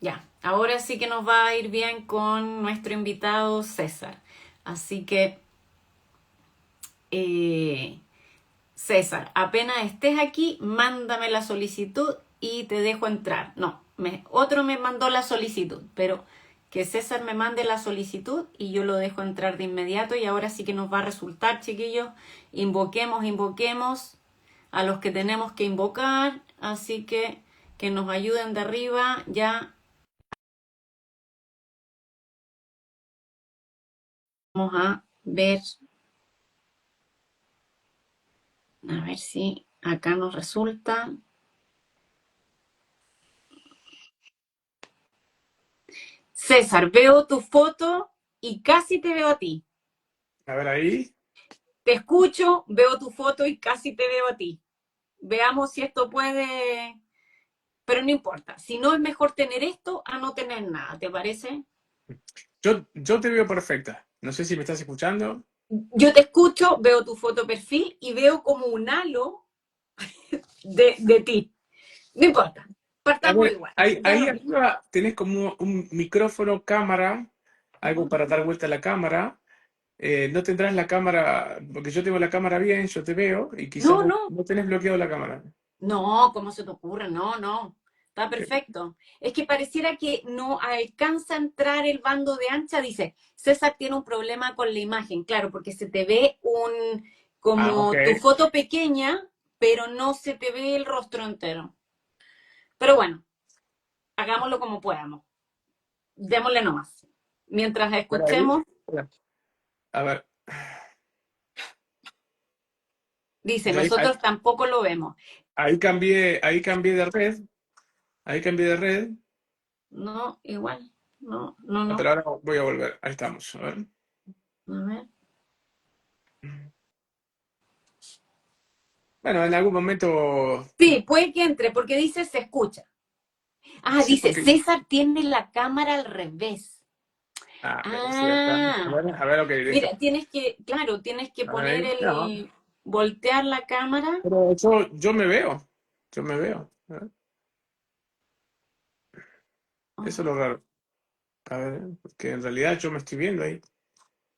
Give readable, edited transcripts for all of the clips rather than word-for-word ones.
Ya, ahora sí que nos va a ir bien con nuestro invitado César. Así que, eh, César, apenas estés aquí, mándame la solicitud y te dejo entrar. No, otro me mandó la solicitud, pero que César me mande la solicitud y yo lo dejo entrar de inmediato y ahora sí que nos va a resultar, chiquillos. Invoquemos a los que tenemos que invocar, así que nos ayuden de arriba. Ya vamos a ver si acá nos resulta. César, veo tu foto y casi te veo a ti. A ver ahí. Te escucho, veo tu foto y casi te veo a ti. Veamos si esto puede, pero no importa. Si no, es mejor tener esto a no tener nada, ¿te parece? Yo te veo perfecta. No sé si me estás escuchando. Yo te escucho, veo tu foto perfil y veo como un halo de ti. No importa, A partamos ver, igual. Da ahí lo mismo. arriba tenés como un micrófono, cámara, algo para dar vuelta a la cámara. No tendrás la cámara, porque yo tengo la cámara bien, yo te veo, y quizás No, vos no, no tenés bloqueado la cámara. no, ¿cómo se te ocurre? No, no, está Ok. perfecto. Es que pareciera que no alcanza a entrar el bando de ancha. Dice, César tiene un problema con la imagen, claro, porque se te ve Ah, ok. como tu foto pequeña, pero no se te ve el rostro entero. Pero bueno, hagámoslo como podamos. Démosle nomás. Mientras Por ahí. escuchemos, A ver. dice, Y nosotros tampoco lo vemos. ahí cambié de red. Ahí cambié de red. No, igual, no, no, Pero no. ahora voy a volver. Ahí estamos. A ver. A ver. Bueno, en algún momento. Sí, puede que entre, porque dice se escucha. Ah, Sí, dice, porque. César tiene la cámara al revés. Ah, pero sí, acá. Ah, A ver, ok, listo. mira, tienes que, claro, tienes que A ver, poner no. voltear la cámara. Pero yo me veo. Yo me veo. A ver, eso es lo raro. A ver, porque en realidad yo me estoy viendo ahí.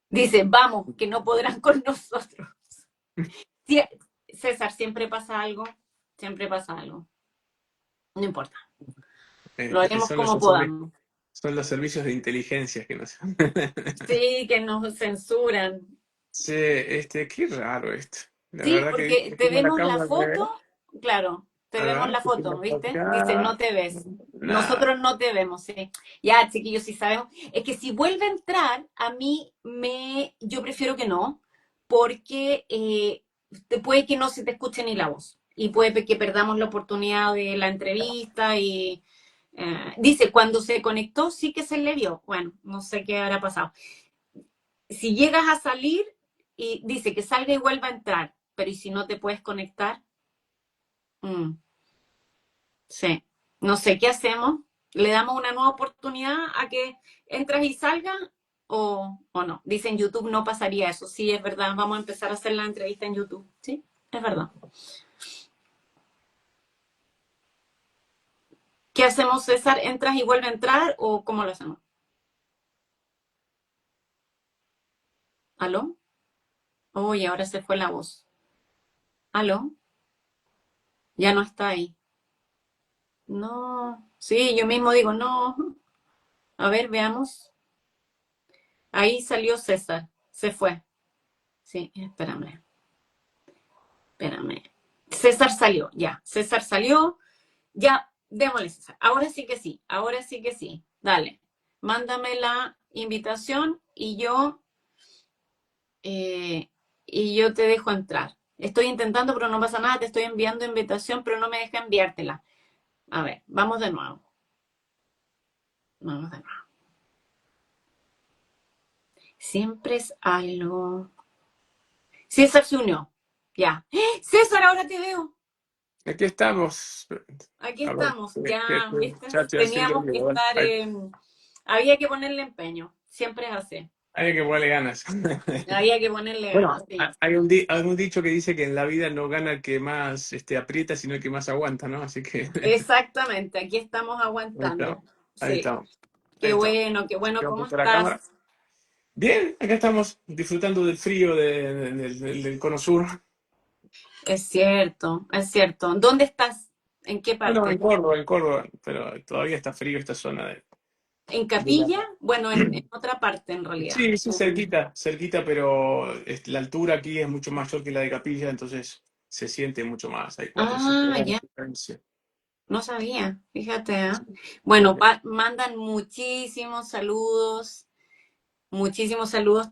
Dice, vamos, que no podrán con nosotros. Sí, César, siempre pasa algo. No importa, lo haremos Son los, como podamos. son los servicios de inteligencia que nos. Sí, que nos censuran. Sí, qué raro esto. La Sí, verdad que porque dice, te tengo la vemos la cámara al foto, revés. claro, te A vemos ver, la que tengo foto, por ¿viste? Dice, acá. no te ves. Nada. Nosotros no te vemos, sí. Ya, chiquillos, sí sabemos. Es que si vuelve a entrar, yo prefiero que no, porque te puede que no se te escuche ni la voz. Y puede que perdamos la oportunidad de la entrevista y dice, cuando se conectó sí que se le vio. Bueno, no sé qué habrá pasado. Si llegas a salir y dice que salga y vuelva a entrar, pero ¿y si no te puedes conectar? Mm, sí, no sé qué hacemos. ¿Le damos una nueva oportunidad a que entras y salgas o no? Dice en YouTube no pasaría eso. Sí, es verdad. Vamos a empezar a hacer la entrevista en YouTube. Sí, es verdad. ¿Qué hacemos, César? ¿Entras y vuelve a entrar o cómo lo hacemos? ¿Aló? Uy, ahora se fue la voz. ¿Aló? Ya no está ahí. No. Sí, yo mismo digo, no. A ver, veamos. Ahí salió César. Se fue. Sí, espérame. Espérame. César salió, ya. César salió. Ya, démosle, César. Ahora sí que sí. Ahora sí que sí. Dale. Mándame la invitación y yo te dejo entrar. Estoy intentando, pero no pasa nada. Te estoy enviando invitación, pero no me deja enviártela. A ver, vamos de nuevo. Vamos de nuevo. Siempre es algo. César se unió. Ya. ¡Eh! César, ahora te veo. Aquí estamos. Aquí A ver, estamos, ya, qué ¿viste? chacho haciendo Teníamos que ruido. Bueno, estar, había que ponerle empeño, siempre es así, hay que ponerle ganas. había que ponerle ganas, Bueno, sí. hay un dicho que dice que en la vida no gana el que más aprieta, sino el que más aguanta, ¿no? Así que Exactamente, aquí estamos ahí está. aguantando. Ahí Sí. estamos. Ahí estamos. Qué bueno, Queda un ¿cómo poco la cámara. estás? Bien, acá estamos disfrutando del frío del cono sur. Es cierto, es cierto. ¿Dónde estás? ¿En qué No, no, parte? En Córdoba, pero todavía está frío esta zona ¿En de la... Capilla? Bueno, en otra parte en realidad. Sí, sí, cerquita, cerquita, pero la altura aquí es mucho mayor que la de Capilla, entonces se siente mucho más. Hay 4 o 5 Ah, grados ya, de diferencia. no sabía, fíjate, ¿eh? Sí, Bueno, sí. mandan muchísimos saludos,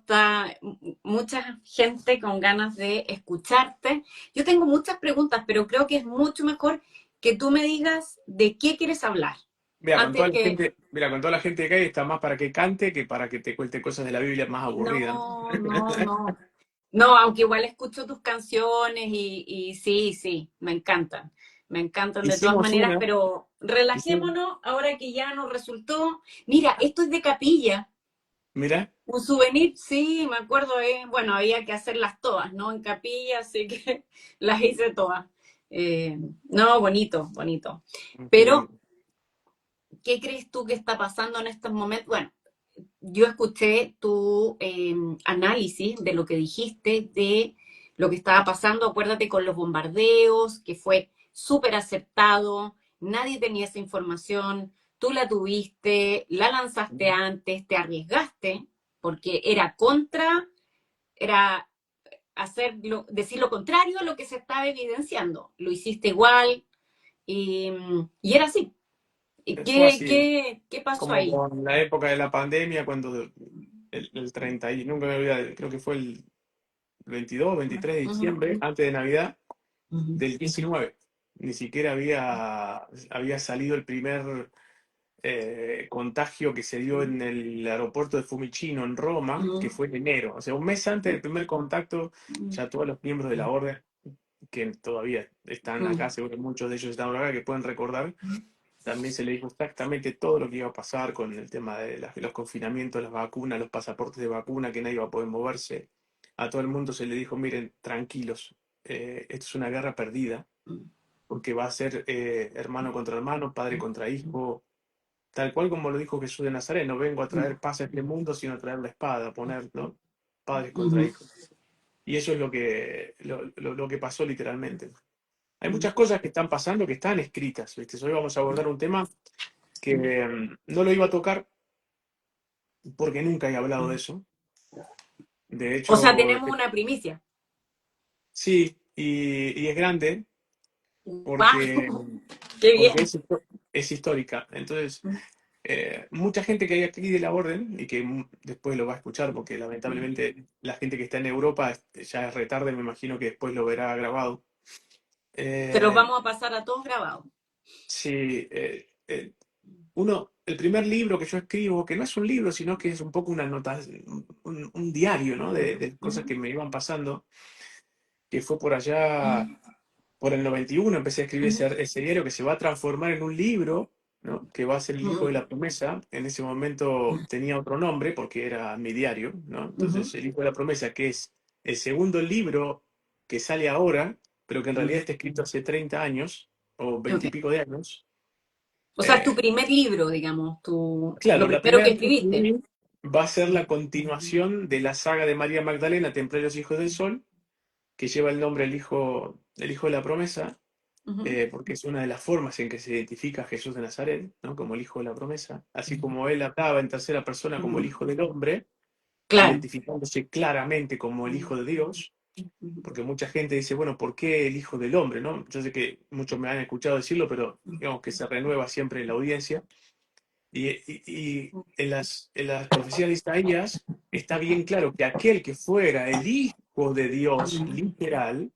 está mucha gente con ganas de escucharte. Yo tengo muchas preguntas, pero creo que es mucho mejor que tú me digas de qué quieres hablar. Mira, con toda Antes la que, gente, mira, con toda la gente que hay está más para que cante que para que te cuente cosas de la Biblia más aburridas, ¿no? no, no, no. No, aunque igual escucho tus canciones y sí, sí, me encantan de todas Hicimos maneras, una, pero hicimos, relajémonos ahora que ya nos resultó. Mira, esto es de Capilla, mira, un souvenir, sí, me acuerdo, bueno, había que hacerlas todas, ¿no? En Capilla, así que las hice todas. No, bonito, bonito. qué lindo. Pero, ¿qué crees tú que está pasando en estos momentos? Bueno, yo escuché tu análisis de lo que dijiste, de lo que estaba pasando, acuérdate con los bombardeos, que fue súper aceptado, nadie tenía esa información, tú la tuviste, la lanzaste antes, te arriesgaste, porque era decir lo contrario a lo que se estaba evidenciando. Lo hiciste igual y era así. ¿Y Fue así, qué pasó como ahí? con la época de la pandemia, cuando el 30, y nunca me olvidé, creo que fue el 22, 23 de Ujú, diciembre, antes de Navidad, ujú, del 19. Ni siquiera había salido el primer contagio que se dio en el aeropuerto de Fiumicino, en Roma, que ujú, fue en enero. O sea, un mes antes del primer contacto, ya todos los miembros de la orden, que todavía están ujú. acá, seguro que muchos de ellos están acá, que pueden recordar, también se le dijo exactamente todo lo que iba a pasar con el tema de los confinamientos, las vacunas, los pasaportes de vacuna, que nadie iba a poder moverse. A todo el mundo se le dijo, miren, tranquilos, esto es una guerra perdida, porque va a ser hermano contra hermano, padre contra hijo, tal cual como lo dijo Jesús de Nazaret, no vengo a traer paz a este mundo, sino a traer la espada, a poner, ¿no? Padres contra Ujú, hijos. Y eso es lo que pasó literalmente. Hay ujú, muchas cosas que están pasando que están escritas, ¿viste? Hoy vamos a abordar un tema que no lo iba a tocar porque nunca he hablado de ujú. eso. De O sea, hecho, tenemos una primicia. sí, y es grande porque, ¡Wow! ¡Qué porque bien! es histórica. Entonces, mucha gente que hay aquí de la orden y que después lo va a escuchar porque lamentablemente la gente que está en Europa ya es retarde, me imagino que después lo verá grabado. Te los Eh, vamos a pasar a todos grabados. sí, el primer libro que yo escribo, que no es un libro, sino que es un poco una nota, un diario, ¿no? De cosas que Ujú, me iban pasando, que fue por allá, ujú, por el 91 empecé a escribir ujú, ese diario que se va a transformar en un libro, ¿no? Que va a ser El Hijo de ujú, la Promesa. En ese momento tenía otro nombre porque era mi diario, ¿no? Entonces, ujú, El Hijo de la Promesa, que es el segundo libro que sale ahora, pero que en realidad ujú. está escrito hace 30 años o 20 y Ok. pico de años. O sea, es tu Eh, primer libro, digamos, lo claro, la primero que primera que escribiste. escribí va a ser la continuación de la saga de María Magdalena, Templarios Hijos del Sol, que lleva el nombre el Hijo de la Promesa, Ujú, porque es una de las formas en que se identifica a Jesús de Nazaret, ¿no? Como el Hijo de la Promesa, así como él hablaba en tercera persona como el ujú. Hijo del Hombre, Claro. identificándose claramente como el Hijo de Dios, porque mucha gente dice, bueno, ¿por qué el Hijo del Hombre? ¿No? Yo sé que muchos me han escuchado decirlo, pero digamos que se renueva siempre la audiencia. Y en las profecías de Isaías está bien claro que aquel que fuera el Hijo de Dios literal,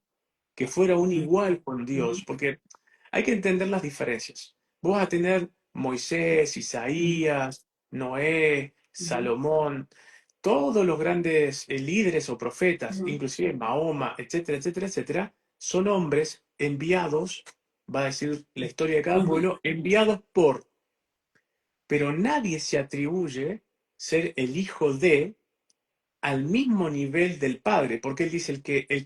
que fuera un igual con Dios, porque hay que entender las diferencias. Vos vas a tener Moisés, Isaías, Noé, Salomón, todos los grandes líderes o profetas, inclusive Mahoma, etcétera, etcétera, etcétera, son hombres enviados, va a decir la historia de cada pueblo, enviados por, pero nadie se atribuye ser el hijo de al mismo nivel del Padre, porque él dice, el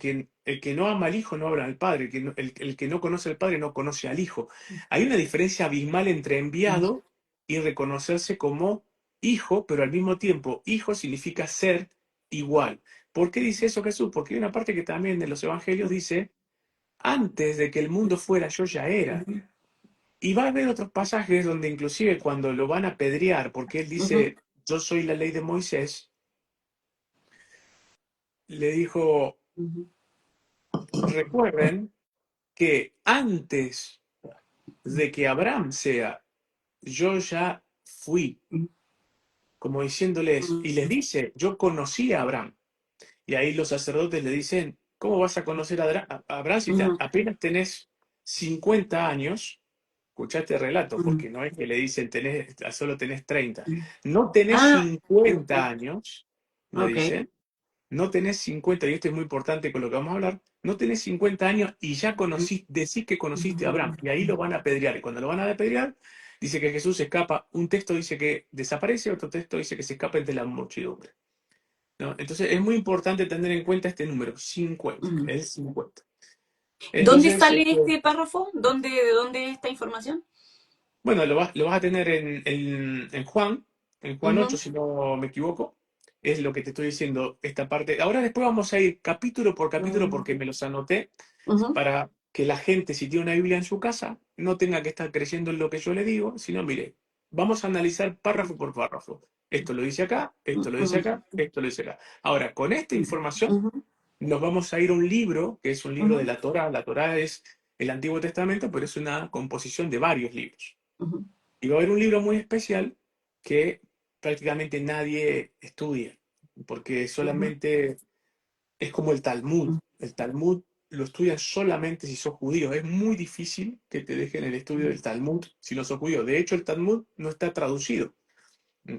que no ama al Hijo no ama al Padre, el que no conoce al Padre no conoce al Hijo. Hay una diferencia abismal entre enviado y reconocerse como hijo, pero al mismo tiempo, hijo significa ser igual. ¿Por qué dice eso Jesús? Porque hay una parte que también en los evangelios dice, antes de que el mundo fuera, yo ya era. Y va a haber otros pasajes donde inclusive cuando lo van a apedrear, porque él Ujú, dice, yo soy la ley de Moisés, le dijo, ujú, recuerden que antes de que Abraham sea, yo ya fui, como diciéndoles, y les dice, yo conocí a Abraham. Y ahí los sacerdotes le dicen, ¿cómo vas a conocer a Abraham si ujú, apenas tenés 50 años? Escuchaste el relato, ujú. porque no es que le dicen, solo tenés 30. No tenés Ah, 50 años, le ok. dicen, no tenés 50, y esto es muy importante con lo que vamos a hablar, no tenés 50 años y ya decís que conociste a Abraham, y ahí lo van a apedrear, y cuando lo van a apedrear, dice que Jesús se escapa, un texto dice que desaparece, otro texto dice que se escapa entre la muchedumbre, ¿no? Entonces es muy importante tener en cuenta este número, 50, Ujú. el 50. ¿Dónde Entonces, sale este párrafo? ¿De dónde esta información? bueno, lo vas a tener en Juan 8, Ujú, si no me equivoco. Es lo que te estoy diciendo, esta parte. Ahora después vamos a ir capítulo por capítulo porque me los anoté ujú, para que la gente, si tiene una Biblia en su casa, no tenga que estar creyendo en lo que yo le digo, sino, mire, vamos a analizar párrafo por párrafo. Esto lo dice acá, esto lo dice ujú, acá, esto lo dice acá. Ahora, con esta información, ujú, nos vamos a ir a un libro, que es un libro de ujú, la Torá. La Torá es el Antiguo Testamento, pero es una composición de varios libros. ujú, Y va a haber un libro muy especial que prácticamente nadie estudia, porque ujú, solamente es como el Talmud. El Talmud lo estudian solamente si sos judío. Es muy difícil que te dejen el estudio del Talmud si no sos judío. De hecho, el Talmud no está traducido.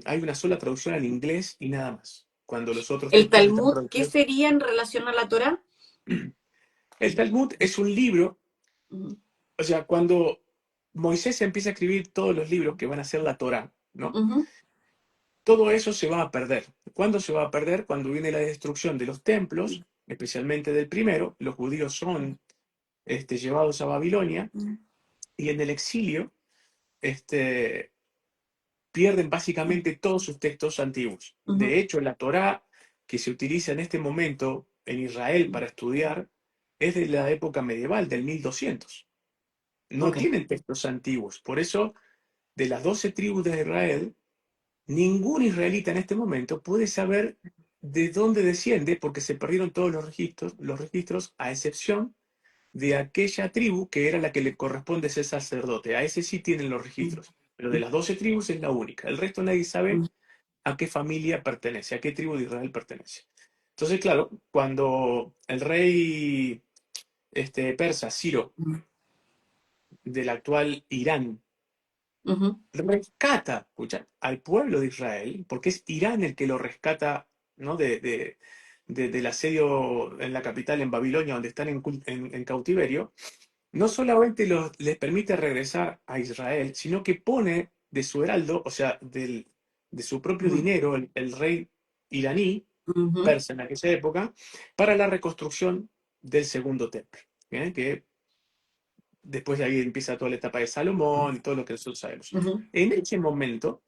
Hay una sola traducción al inglés y nada más, cuando los otros ¿El textos están Talmud qué traducidos. sería en relación a la Torá? El Talmud es un libro, Ujú, o sea, cuando Moisés empieza a escribir todos los libros que van a ser la Torá, ¿no? ujú, Todo eso se va a perder. ¿Cuándo se va a perder? Cuando viene la destrucción de los templos, especialmente del primero. Los judíos son llevados a Babilonia y en el exilio este, pierden básicamente todos sus textos antiguos. ujú. De hecho, la Torá que se utiliza en este momento en Israel para estudiar es de la época medieval, del 1200. No Ok. tienen textos antiguos. Por eso, de las 12 tribus de Israel, ningún israelita en este momento puede saber de dónde desciende porque se perdieron todos los registros, a excepción de aquella tribu que era la que le corresponde ser sacerdote. A ese sí tienen los registros, pero de las 12 tribus es la única. El resto nadie sabe a qué familia pertenece, a qué tribu de Israel pertenece. Entonces, claro, cuando el rey persa, Ciro, del actual Irán, Ujú, rescata, escucha, al pueblo de Israel, porque es Irán el que lo rescata, ¿no? Del asedio en la capital, en Babilonia, donde están en cautiverio, no solamente les permite regresar a Israel, sino que pone de su heraldo, o sea, de su propio ujú, dinero, el rey iraní, ujú, persa en aquella época, para la reconstrucción del segundo templo, ¿eh? Que después de ahí empieza toda la etapa de Salomón y todo lo que nosotros sabemos. ujú, En ese momento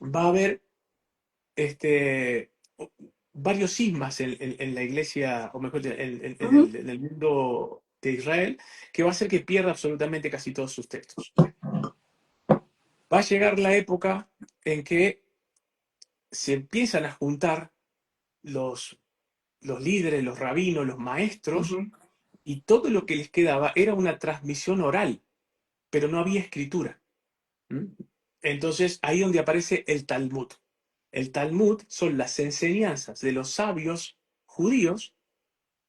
va a haber este, varios cismas en la iglesia, o mejor, ujú. en el mundo de Israel, que va a hacer que pierda absolutamente casi todos sus textos. Va a llegar la época en que se empiezan a juntar los, los líderes, los rabinos, los maestros, Ujú, y todo lo que les quedaba era una transmisión oral, pero no había escritura. ¿Mm? Entonces, ahí donde aparece el Talmud. El Talmud son las enseñanzas de los sabios judíos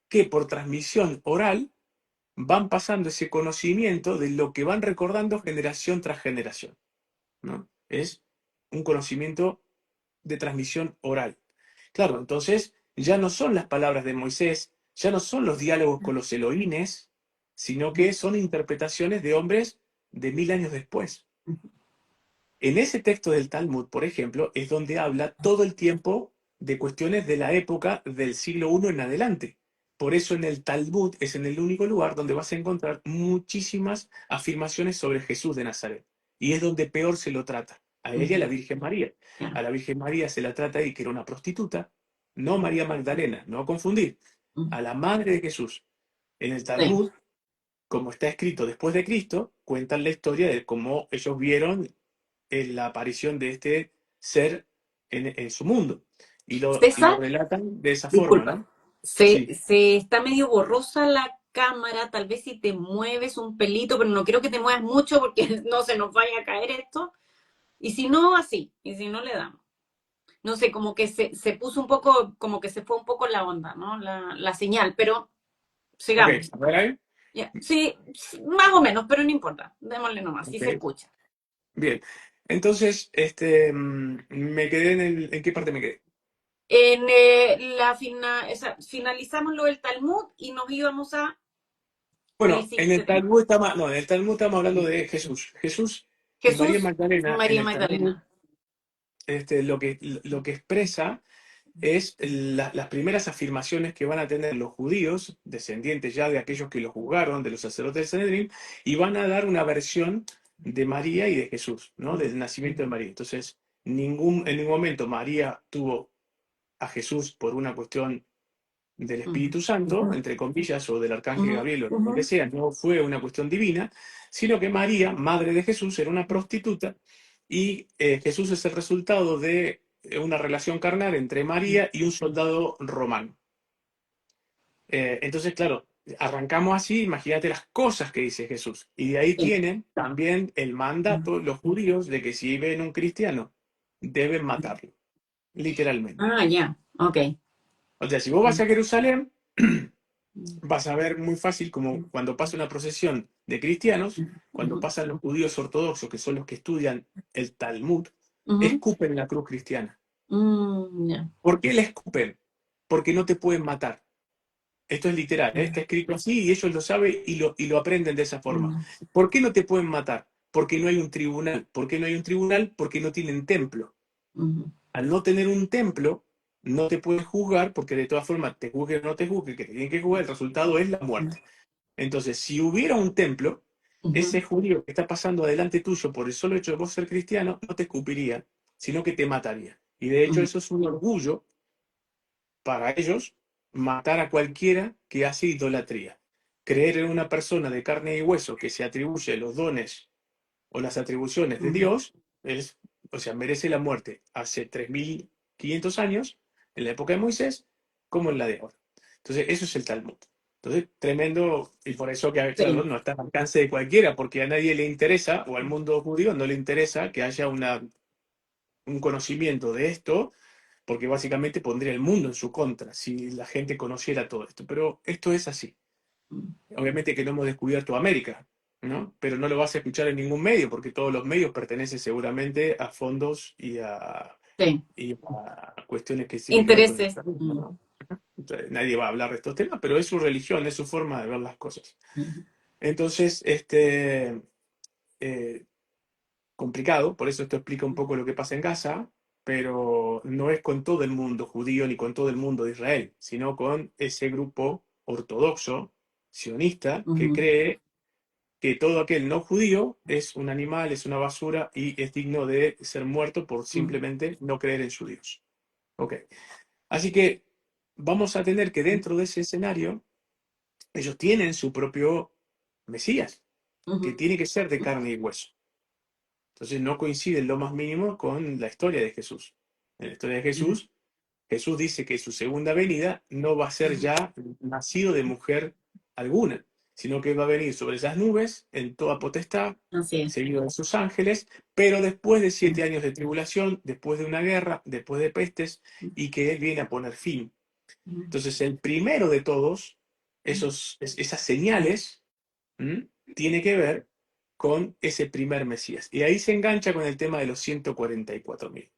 que por transmisión oral van pasando ese conocimiento de lo que van recordando generación tras generación, ¿no? Es un conocimiento de transmisión oral. Claro, entonces ya no son las palabras de Moisés, ya no son los diálogos con los Elohines, sino que son interpretaciones de hombres de 1000 años después. En ese texto del Talmud, por ejemplo, es donde habla todo el tiempo de cuestiones de la época del siglo I en adelante. por eso en el Talmud es en el único lugar donde vas a encontrar muchísimas afirmaciones sobre Jesús de Nazaret. Y es donde peor se lo trata. A ella, a la Ujú, Virgen María. claro. A la Virgen María se la trata ahí que era una prostituta, no María Magdalena, no confundir. Ujú. A la madre de Jesús. En el Sí. Talmud, como está escrito después de Cristo, cuentan la historia de cómo ellos vieron la aparición de este ser en su mundo. Y lo César, relatan de esa forma, disculpa, ¿no? se, Sí. se está medio borrosa la cámara, tal vez si te mueves un pelito, pero no quiero que te muevas mucho porque no se nos vaya a caer esto. Y si no, así, y si no, le damos. No sé, como que se puso un poco, como que se fue un poco la onda, ¿no? La señal, pero Ok, sigamos. a ver ahí. Ya. Sí, más o menos, pero no importa. Démosle nomás, sí Ok, se escucha. bien. Entonces, me quedé ¿en qué parte me quedé? Finalizamos lo del Talmud y nos íbamos a el Bueno, en siguiente el tema. Talmud estamos, no, en el Talmud estamos hablando de Jesús. Jesús y María Jesús, Magdalena en María el Talmud, Magdalena. lo que expresa es las primeras afirmaciones que van a tener los judíos, descendientes ya de aquellos que los juzgaron, de los sacerdotes del Sanedrín, y van a dar una versión de María y de Jesús, ¿no? Del nacimiento de María. Entonces, en ningún momento María tuvo a Jesús por una cuestión del Ujú, Espíritu Santo, entre comillas, o del Arcángel ujú, Gabriel, o lo ujú, que sea, no fue una cuestión divina, sino que María, madre de Jesús, era una prostituta y Jesús es el resultado de una relación carnal entre María y un soldado romano. Entonces, claro, arrancamos así, imagínate las cosas que dice Jesús. Y de ahí sí. tienen también el mandato los judíos de que si ven un cristiano, deben matarlo, literalmente. Ah, ya, ok. O sea, si vos vas a Jerusalén, vas a ver muy fácil como cuando pasa una procesión de cristianos, cuando Ujú, pasan los judíos ortodoxos, que son los que estudian el Talmud, ujú, escupen la cruz cristiana. ya. ¿Por qué la escupen? Porque no te pueden matar. Esto es literal, ¿eh? Está escrito así y ellos lo saben y lo aprenden de esa forma. Mm, ¿Por qué no te pueden matar? Porque no hay un tribunal. ¿Por qué no hay un tribunal? Porque no tienen templo. ujú, Al no tener un templo, no te pueden juzgar porque de todas formas, te juzguen o no te juzguen, que te tienen que juzgar, el resultado es la muerte. Entonces, si hubiera un templo, ujú, ese judío que está pasando adelante tuyo por el solo hecho de vos ser cristiano, no te escupiría, sino que te mataría. Y de hecho ujú, eso es un orgullo para ellos, matar a cualquiera que hace idolatría. Creer en una persona de carne y hueso que se atribuye los dones o las atribuciones de ujú, Dios, o sea, merece la muerte hace 3500 años, en la época de Moisés, como en la de ahora. Entonces, eso es el Talmud. Entonces, tremendo, y por eso que, claro, sí. no está al alcance de cualquiera, porque a nadie le interesa, o al mundo judío no le interesa que haya un conocimiento de esto, porque básicamente pondría el mundo en su contra si la gente conociera todo esto. Pero esto es así. Obviamente que no hemos descubierto América, ¿no? Pero no lo vas a escuchar en ningún medio, porque todos los medios pertenecen seguramente a fondos Sí. y a cuestiones que tienen que ver con el Intereses. terrorismo, ¿no? Entonces, nadie va a hablar de estos temas, pero es su religión, es su forma de ver las cosas. Ujú, Entonces, eh, complicado, por eso esto explica un poco lo que pasa en Gaza, pero no es con todo el mundo judío ni con todo el mundo de Israel, sino con ese grupo ortodoxo, sionista, que ujú, cree que todo aquel no judío es un animal, es una basura y es digno de ser muerto por ujú, simplemente no creer en su Dios. Ok. Así que vamos a tener que dentro de ese escenario, ellos tienen su propio Mesías, que ujú, tiene que ser de carne y hueso. Entonces no coincide en lo más mínimo con la historia de Jesús. En la historia de ujú, Jesús, Jesús dice que su segunda venida no va a ser ya nacido de mujer alguna, sino que va a venir sobre esas nubes en toda potestad, así es. seguido de sus ángeles, pero después de 7 años de tribulación, después de una guerra, después de pestes, y que Él viene a poner fin. Ujú, Entonces el primero de todos, esas señales, ¿m? Tiene que ver con ese primer Mesías. Y ahí se engancha con el tema de los 144.000.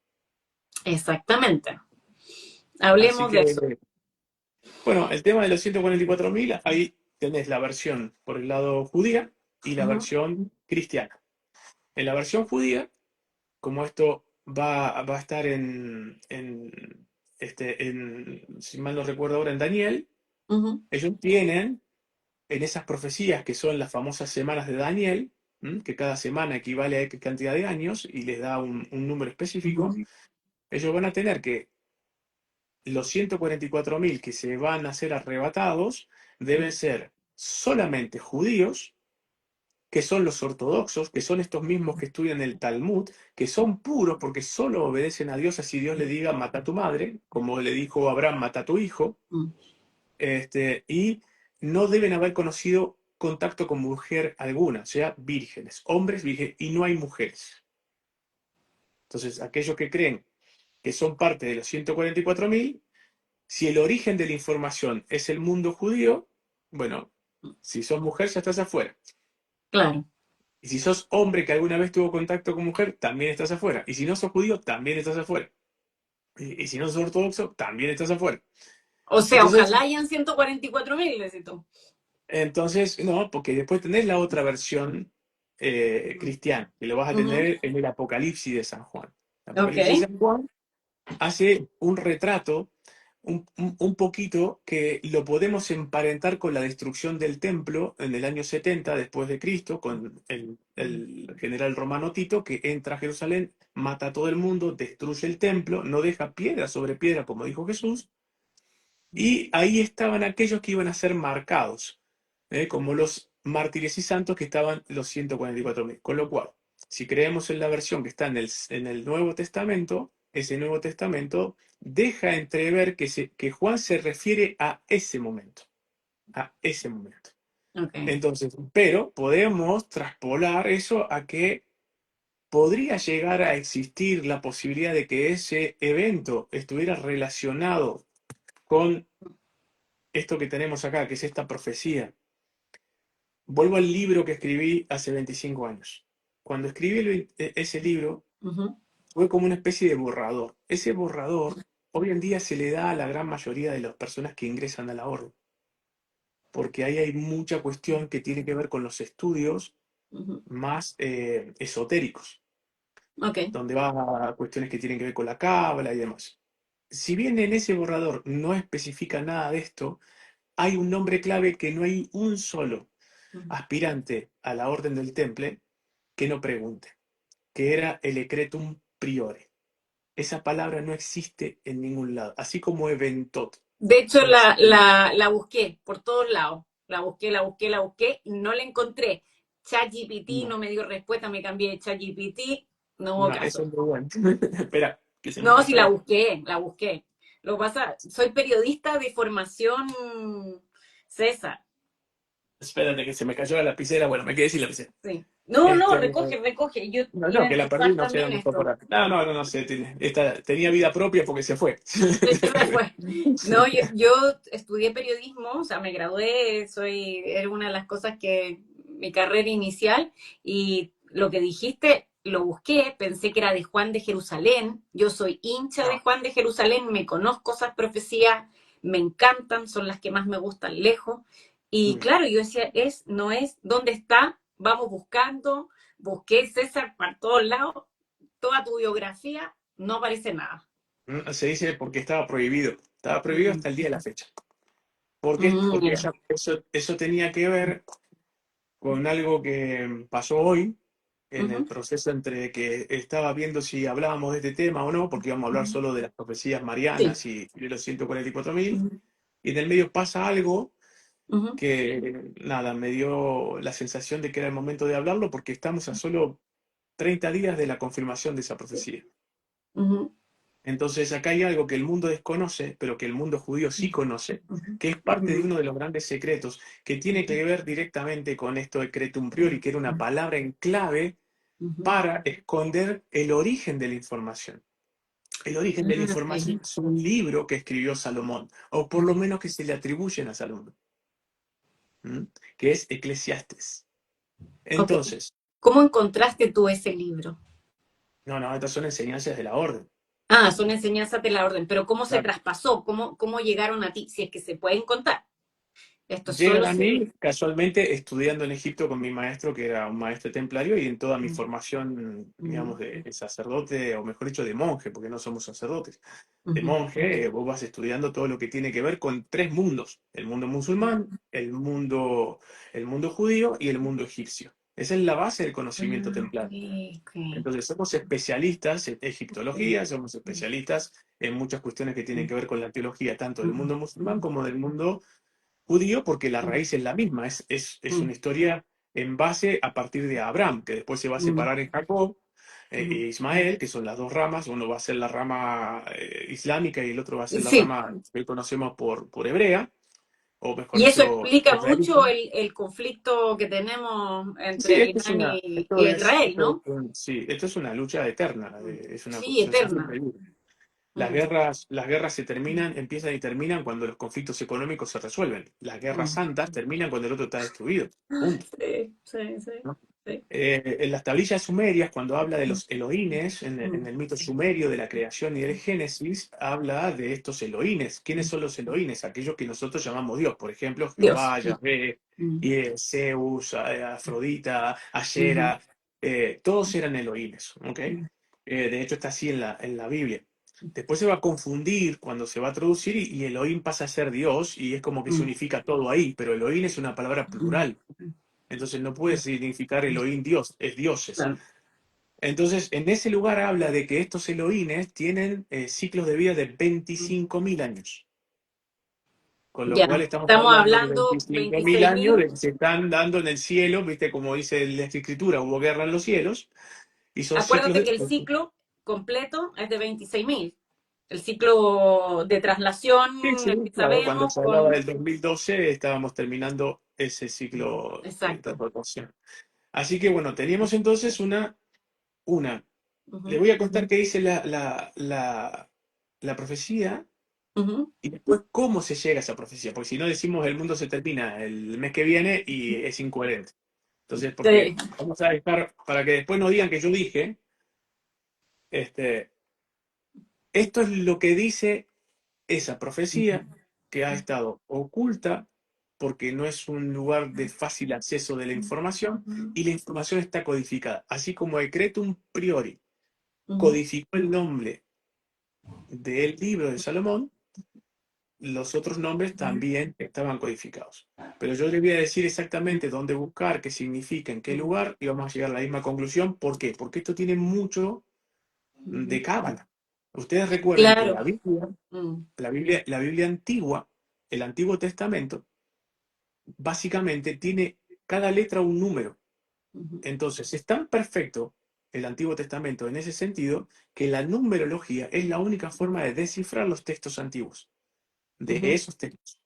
exactamente. Así Hablemos de que, eso. bueno, el tema de los 144.000, ahí tenés la versión por el lado judía y la Ujú, versión cristiana. En la versión judía, como esto va a estar si mal no recuerdo ahora, en Daniel, Ujú, Ellos tienen en esas profecías que son las famosas semanas de Daniel, que cada semana equivale a X cantidad de años y les da un número específico, ujú, ellos van a tener que los 144.000 que se van a ser arrebatados deben ser solamente judíos, que son los ortodoxos, que son estos mismos que estudian el Talmud, que son puros porque solo obedecen a Dios así Dios le diga mata a tu madre, como le dijo Abraham mata a tu hijo, ujú. y no deben haber conocido contacto con mujer alguna, o sea, vírgenes, hombres vírgenes, y no hay mujeres. Entonces, aquellos que creen que son parte de los 144.000, si el origen de la información es el mundo judío, bueno, si sos mujer ya estás afuera. Claro. Y si sos hombre que alguna vez tuvo contacto con mujer, también estás afuera. Y si no sos judío, también estás afuera. Y si no sos ortodoxo, también estás afuera. O sea, Entonces, ojalá hayan 144.000, necesito. no, porque después tenés la otra versión cristiana, que lo vas a Ujú. tener en el Apocalipsis de San Juan. El Ok. Apocalipsis de San Juan hace un retrato un poquito que lo podemos emparentar con la destrucción del templo en el año 70 después de Cristo, con el general romano Tito, que entra a Jerusalén, mata a todo el mundo, destruye el templo, no deja piedra sobre piedra, como dijo Jesús, y ahí estaban aquellos que iban a ser marcados, como los mártires y santos que estaban los 144.000. Con lo cual, si creemos en la versión que está en el Nuevo Testamento, ese Nuevo Testamento deja entrever que Juan se refiere a ese momento, a ese momento. Ok. Entonces, pero podemos traspolar eso a que podría llegar a existir la posibilidad de que ese evento estuviera relacionado con esto que tenemos acá, que es esta profecía. Vuelvo al libro que escribí hace 25 años. Cuando escribí ese libro, Ujú, fue como una especie de borrador. Ese borrador hoy en día se le da a la gran mayoría de las personas que ingresan a la orden, porque ahí hay mucha cuestión que tiene que ver con los estudios ujú. más esotéricos, Ok. donde va a cuestiones que tienen que ver con la cábala y demás. Si bien en ese borrador no especifica nada de esto, hay un nombre clave que no hay un solo Ujú. aspirante a la orden del Temple que no pregunte, que era el Ecretum Priore. Esa palabra no existe en ningún lado, así como Eventot. De hecho, No existe. la busqué por todos lados. La busqué, la busqué, la busqué y no la encontré. ChatGPT No, no me dio respuesta, me cambié de ChatGPT, no hubo no, eso caso. es muy bueno. Espera, que se me No, sí cayó la la... busqué, la busqué. Lo que pasa, soy periodista de formación, César. Espérate, que se me cayó la lapicera. Bueno, me quedé sin lapicera. Sí. No, no, Este, recoge, recoge. Yo no, iba no, a que la perdí, empezar no sé también dónde fue por esto. ahí. No, no, no, no sé. Tenía vida propia porque se fue. Se fue. No, yo estudié periodismo, o sea, me gradué, era una de las cosas que mi carrera inicial y lo que dijiste, lo busqué, pensé que era de Juan de Jerusalén, yo soy hincha de No. Juan de Jerusalén, me conozco esas profecías, me encantan, son las que más me gustan lejos. Y Mm. claro, yo decía, no es, ¿dónde está? Vamos buscando, busqué César para todos lados, toda tu biografía, no aparece nada. Se dice porque estaba prohibido. Estaba prohibido hasta el día de la fecha. ¿Por qué? Porque Mira. eso tenía que ver con algo que pasó hoy en el Ujú, proceso entre que estaba viendo si hablábamos de este tema o no, porque íbamos a hablar solo de las profecías sí. marianas y de los 144.000, Ujú, y en el medio pasa algo ujú, que, nada, me dio la sensación de que era el momento de hablarlo porque estamos a solo 30 días de la confirmación de esa profecía. ujú, Entonces acá hay algo que el mundo desconoce, pero que el mundo judío sí conoce, que es parte de ujú, uno de los grandes secretos, que tiene que ver directamente con esto de Cretum Priori, que era una palabra en clave ujú. para esconder el origen de la información. El origen de la Ok, información es un libro que escribió Salomón, o por lo menos que se le atribuyen a Salomón, ¿m? Que es Eclesiastes. ok. Entonces, ¿Cómo encontraste tú ese libro? no, no, estas son enseñanzas de la orden. Ah, son enseñanzas de la orden, pero ¿cómo se Claro. traspasó? ¿Cómo llegaron a ti? Si es que se pueden contar. Esto Llegan solo a se... mí casualmente estudiando en Egipto con mi maestro, que era un maestro templario, y en toda mi Mm, formación, digamos, mm, de sacerdote, o mejor dicho, de monje, porque no somos sacerdotes. De ujú, monje, vos vas estudiando todo lo que tiene que ver con tres mundos: el mundo musulmán, el mundo judío y el mundo egipcio. Esa es la base del conocimiento mm, templar. ok, Entonces, somos especialistas en egiptología, somos especialistas en muchas cuestiones que tienen que ver con la teología, tanto del mundo musulmán como del mundo judío, porque la raíz es la misma, es una historia en base a partir de Abraham, que después se va a separar en Jacob e Ismael, que son las dos ramas. Uno va a ser la rama islámica y el otro va a ser la sí. rama que conocemos por hebrea, o mejor Y eso dicho, explica israelita. mucho el conflicto que tenemos Sí, entre Irán y Israel, esto es ¿no? sí, esto es una lucha eterna, es una Sí, conversación eterna. siempre. Mm, Las guerras se terminan, empiezan y terminan cuando los conflictos económicos se resuelven. Las guerras mm. santas terminan cuando el otro está destruido. Punto. Sí, sí, sí, ¿No? sí. En las tablillas sumerias, cuando habla de los Elohines, en Mm. el mito sumerio de la creación y del Génesis, habla de estos Elohines. ¿Quiénes son los Elohines? Aquellos que nosotros llamamos Dios. Por ejemplo, Dios. Jehová, Yahvé, Mm, y, Zeus, Afrodita, ujú, Ashera, todos eran Elohines. ¿Ok? De hecho, está así en la Biblia. Después se va a confundir cuando se va a traducir, y Elohim pasa a ser Dios, y es como que se mm, unifica todo ahí, pero Elohim es una palabra mm, plural. Entonces no puede significar Elohim Dios, es dioses. claro. Entonces, en ese lugar habla de que estos Elohines tienen ciclos de vida de 25.000 años. Con lo Ya, cual estamos estamos hablando de hablando 25.000 años 26.000. de que se están dando en el cielo, ¿viste? Como dice la Escritura, hubo guerra en los cielos, y son ciclos Acuérdate de... que el ciclo completo es de 26.000. El ciclo de Sí, traslación, el sí, que claro, cuando sabemos, se hablaba con... del 2012 estábamos terminando ese ciclo de Exacto. rotación. Así que bueno, teníamos entonces una. Le Ujú, voy a contar qué dice la profecía, ujú. y después cómo se llega a esa profecía, porque si no decimos el mundo se termina el mes que viene y es incoherente. Entonces, Sí. porque vamos a dejar, para que después no digan que yo dije, este, esto es lo que dice esa profecía, que ha estado oculta porque no es un lugar de fácil acceso de la información, y la información está codificada. Así como Decretum Priori Ujú, codificó el nombre del libro de Salomón, los otros nombres también estaban codificados. Pero yo le voy a decir exactamente dónde buscar, qué significa, en qué lugar, y vamos a llegar a la misma conclusión. ¿Por qué? Porque esto tiene mucho de cábala. Ustedes recuerden que claro. Mm, La Biblia antigua, el Antiguo Testamento, básicamente tiene cada letra un número. ujú, Entonces, es tan perfecto el Antiguo Testamento en ese sentido, que la numerología es la única forma de descifrar los textos antiguos, de ujú, esos textos.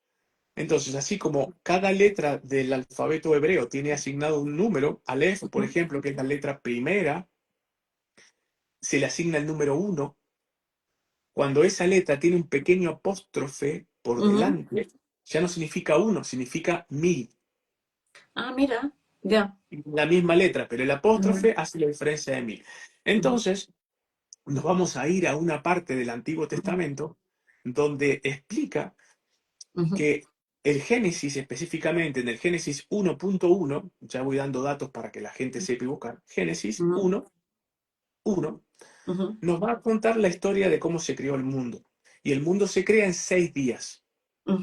Entonces, así como cada letra del alfabeto hebreo tiene asignado un número, Aleph, por ujú, ejemplo, que es la letra primera, se le asigna el número uno. Cuando esa letra tiene un pequeño apóstrofe por ujú. delante, ya no significa uno, significa mil. Ah, mira. Ya. La misma letra, pero el Ujú, apóstrofe hace la diferencia de mil. ujú, Entonces, nos vamos a ir a una parte del Antiguo Testamento donde explica ujú, que el Génesis, específicamente en el Génesis 1.1, ya voy dando datos para que la gente sepa y buscar, Génesis ujú, 1.1, ujú, nos va a contar la historia de cómo se creó el mundo. Y el mundo se crea en 6 días,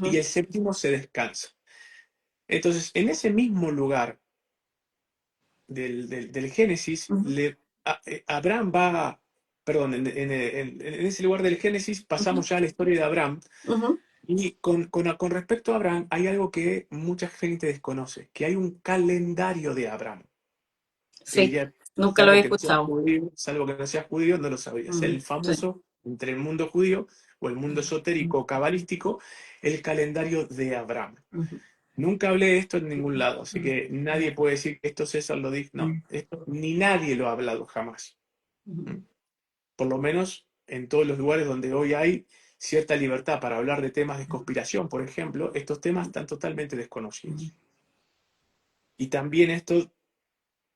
y ujú, el séptimo se descansa. Entonces, en ese mismo lugar del Génesis, ujú, Abraham va, perdón, en ese lugar del Génesis ujú, pasamos ya a la historia de Abraham. ujú. Y con respecto a Abraham, hay algo que mucha gente desconoce, que hay un calendario de Abraham. Te Sí, diría, nunca lo he escuchado. salvo que no seas judío, no lo sabías. Mm, El sí. famoso, entre el mundo judío o el mundo esotérico cabalístico, el calendario de Abraham. Ujú, Nunca hablé de esto en ningún lado, así que nadie puede decir que esto César lo dijo. No, esto ni nadie lo ha hablado jamás. ¿Mm? ujú, Por lo menos en todos los lugares donde hoy hay cierta libertad para hablar de temas de conspiración, por ejemplo, estos temas están totalmente ujú, desconocidos. Y también esto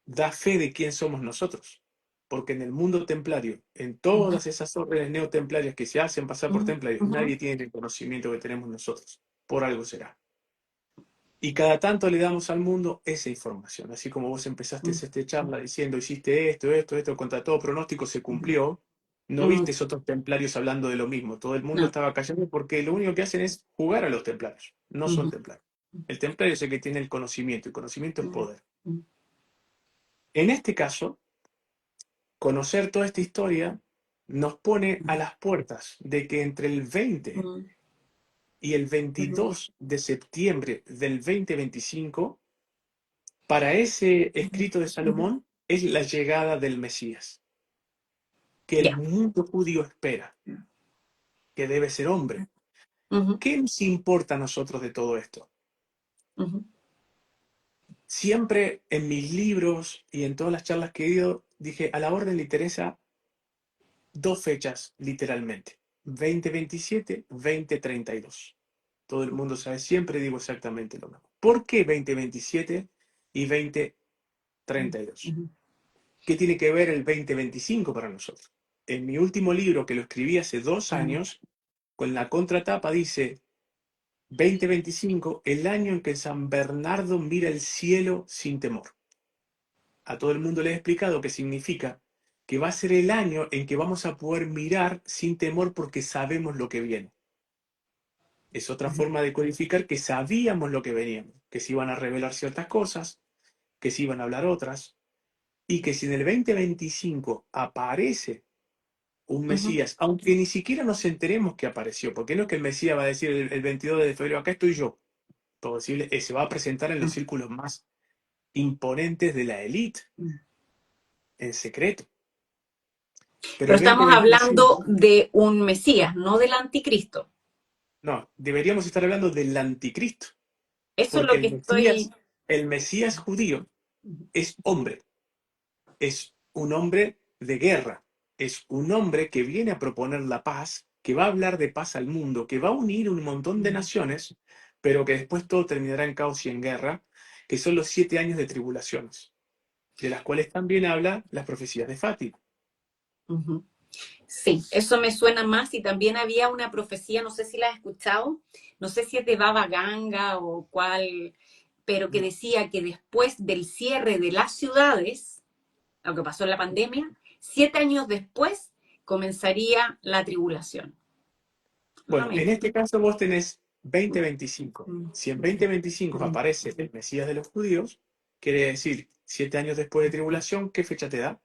da fe de quién somos nosotros, porque en el mundo templario, en ujú, todas esas órdenes neotemplarias que se hacen pasar por ujú, templarios, ujú. nadie tiene el conocimiento que tenemos nosotros. Por algo será. Y cada tanto le damos al mundo esa información. Así como vos empezaste esta charla diciendo, hiciste esto, contra todo pronóstico se cumplió. No viste Mm, otros templarios hablando de lo mismo. Todo el mundo no. estaba callando porque lo único que hacen es jugar a los templarios. No son Ujú, templarios. El templario es el que tiene el conocimiento. El conocimiento es ujú, poder. ujú, En este caso, conocer toda esta historia nos pone a las puertas de que entre el 20 ujú, y el ujú, 22 de septiembre del 2025, para ese escrito de Salomón es la llegada del Mesías, que el ya. mundo judío espera, que debe ser hombre. Ujú, ¿Qué nos importa a nosotros de todo esto? ujú, Siempre en mis libros y en todas las charlas que he ido, dije, a la orden le interesa dos fechas, literalmente. 2027, 2032. Todo el mundo sabe, siempre digo exactamente lo mismo. ¿Por qué 2027 y 2032? ujú, ¿Qué tiene que ver el 2025 para nosotros? En mi último libro, que lo escribí hace 2 años, con la contratapa dice 2025, el año en que San Bernardo mira el cielo sin temor. A todo el mundo le he explicado qué significa que va a ser el año en que vamos a poder mirar sin temor porque sabemos lo que viene. Es otra forma de codificar que sabíamos lo que venía, que se iban a revelar ciertas cosas, que se iban a hablar otras, y que si en el 2025 aparece un ujú, Mesías, aunque ni siquiera nos enteremos que apareció, porque no es que el Mesías va a decir el 22 de febrero, acá estoy yo, todo posible, se va a presentar en los ujú. círculos más imponentes de la élite, en secreto. Pero Pero el estamos hablando 2025, de un Mesías, no del anticristo. no, deberíamos estar hablando del anticristo, Eso es porque lo que estoy. El Mesías judío es hombre, es un hombre de guerra, es un hombre que viene a proponer la paz, que va a hablar de paz al mundo, que va a unir un montón de naciones, pero que después todo terminará en caos y en guerra, que son los 7 años de tribulaciones, de las cuales también habla las profecías de Fátima. Ujú. Sí, eso me suena más y también había una profecía, no sé si la has escuchado, no sé si es de Baba Ganga o cuál, pero que No. decía que después del cierre de las ciudades, lo que pasó en la pandemia, 7 años después comenzaría la tribulación. Lo Bueno, en mismo. este caso vos tenés 2025. Mm, Si en 2025 mm. aparece el Mesías de los judíos, quiere decir 7 años después de tribulación, ¿qué fecha te da?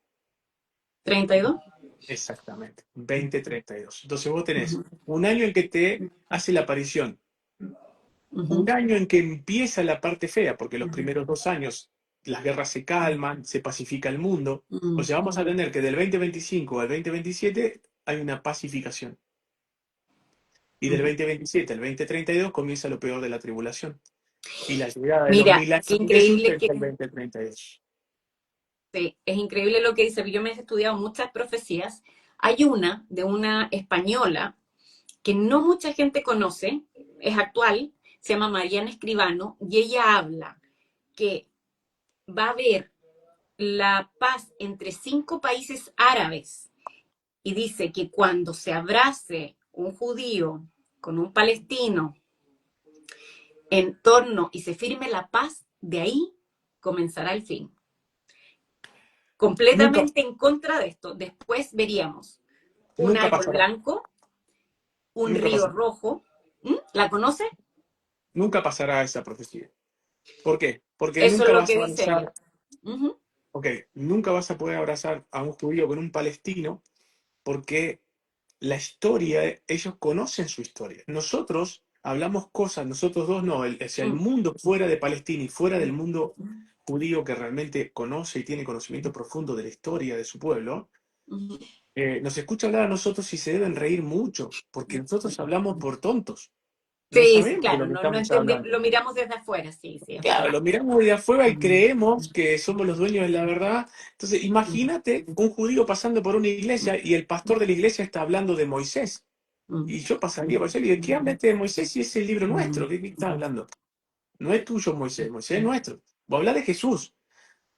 32. Exactamente, 2032. Entonces vos tenés Ujú, un año en que te hace la aparición, un ujú, año en que empieza la parte fea, porque los primeros 2 años las guerras se calman, se pacifica el mundo. O mm, sea, vamos a tener que del 2025 al 2027 hay una pacificación. Y del ujú. 2027 al 2032 comienza lo peor de la tribulación. Y la llegada de los Mira, 1000 años qué de Jesús increíble es que el 2032. sí, es increíble lo que dice, porque yo me he estudiado muchas profecías. Hay una de una española que no mucha gente conoce, es actual, se llama Mariana Escribano, y ella habla que va a haber la paz entre 5 países árabes y dice que cuando se abrace un judío con un palestino en torno y se firme la paz, de ahí comenzará el fin. Nunca, Completamente en contra de esto. Después veríamos un nunca árbol pasará, blanco, un nunca río pasará, rojo. ¿Mm? ¿La conoce? nunca pasará esa profecía. ¿Por qué? Porque Eso es nunca lo vas que a dice ella. abrazar, Ujú, ok, nunca vas a poder abrazar a un judío con un palestino porque la historia, ellos conocen su historia. Nosotros hablamos cosas, nosotros dos no, o sea, el mm, mundo fuera de Palestina y fuera del mundo judío que realmente conoce y tiene conocimiento profundo de la historia de su pueblo, ujú. nos escucha hablar a nosotros y se deben reír mucho, porque nosotros hablamos por tontos, no Sí, sí, sabemos de claro, lo que no estamos entendemos, hablando. lo miramos desde afuera, sí, sí, es Claro, verdad. lo miramos de afuera y Mm, creemos que somos los dueños de la verdad. Entonces, mm, imagínate un judío pasando por una iglesia y el pastor de la iglesia está hablando de Moisés. mm, Y yo pasaría por allá y le digo, ¿qué habla este de Moisés si es el libro nuestro? mm, ¿Qué estás hablando? No es tuyo Moisés, Moisés es nuestro. Vos habla de Jesús.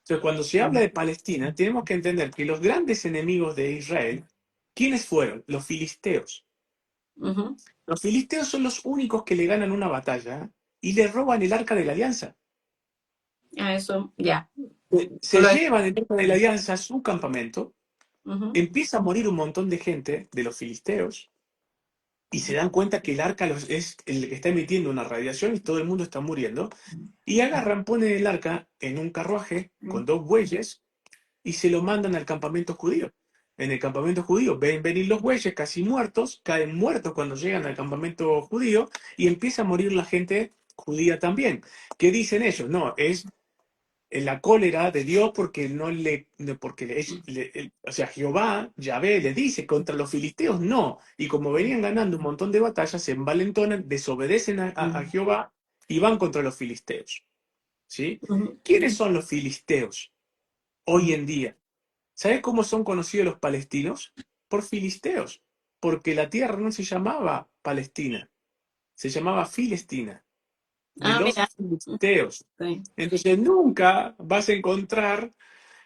Entonces, cuando se habla mm, de Palestina, tenemos que entender que los grandes enemigos de Israel, ¿quiénes fueron? Los filisteos. ujú, Los filisteos son los únicos que le ganan una batalla y le roban el arca de la alianza. A eso, ya. Se Solo es. llevan el arca de la alianza a su campamento, Ujú, empieza a morir un montón de gente de los filisteos y se dan cuenta que el arca es el que está emitiendo una radiación y todo el mundo está muriendo. Y agarran, ponen el arca en un carruaje con dos bueyes y se lo mandan al campamento judío. En el campamento judío ven venir los bueyes casi muertos, caen muertos cuando llegan al campamento judío y empieza a morir la gente judía también. ¿Qué dicen ellos? No, es la cólera de Dios porque no le, porque o sea, Jehová, Yahvé, le dice contra los filisteos no. Y como venían ganando un montón de batallas, se envalentonan, desobedecen a Jehová y van contra los filisteos. ¿Sí? ujú. ¿Quiénes son los filisteos hoy en día? ¿Sabes cómo son conocidos los palestinos? Por filisteos, porque la tierra no se llamaba Palestina, se llamaba Filestina, de Ah, los mira. filisteos. Sí. Entonces nunca vas a encontrar,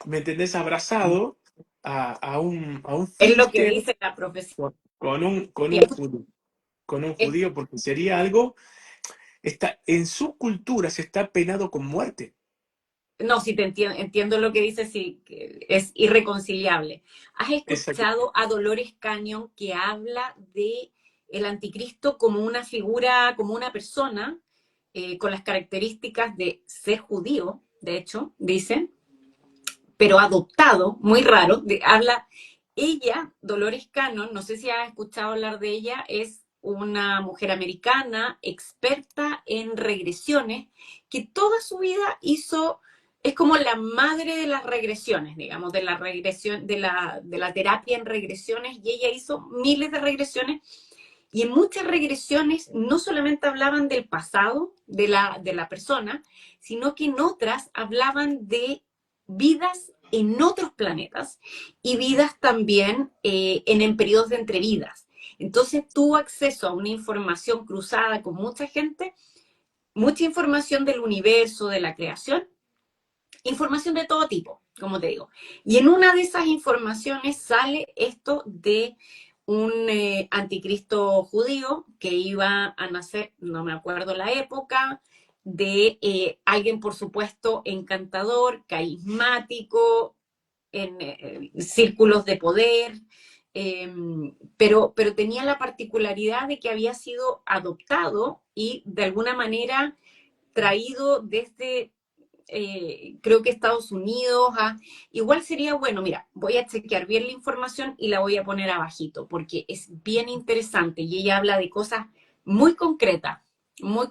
¿me entendés?, abrazado a un Es lo que filisteo dice la profecía. con un Es- judío, porque sería algo, en su cultura se está penado con muerte. no, sí te entiendo, entiendo lo que dices, sí, que es irreconciliable. ¿Has Exacto. escuchado a Dolores Canyon que habla de el anticristo como una figura, como una persona con las características de ser judío, de hecho, dice, pero adoptado, muy raro, habla, ella, Dolores Cannon, no sé si has escuchado hablar de ella, es una mujer americana, experta en regresiones, que toda su vida hizo, es como la madre de las regresiones, digamos, de la regresión, de la terapia en regresiones, y ella hizo miles de regresiones, y en muchas regresiones no solamente hablaban del pasado de la persona, sino que en otras hablaban de vidas en otros planetas y vidas también en periodos de entrevidas. Entonces tuvo acceso a una información cruzada con mucha gente, mucha información del universo, de la creación, información de todo tipo, como te digo. Y en una de esas informaciones sale esto de un anticristo judío que iba a nacer, no me acuerdo la época, de alguien, por supuesto, encantador, carismático, en círculos de poder, eh, pero tenía la particularidad de que había sido adoptado y de alguna manera traído desde creo que Estados Unidos, igual sería bueno, mira, voy a chequear bien la información y la voy a poner abajito, porque es bien interesante y ella habla de cosas muy concretas, muy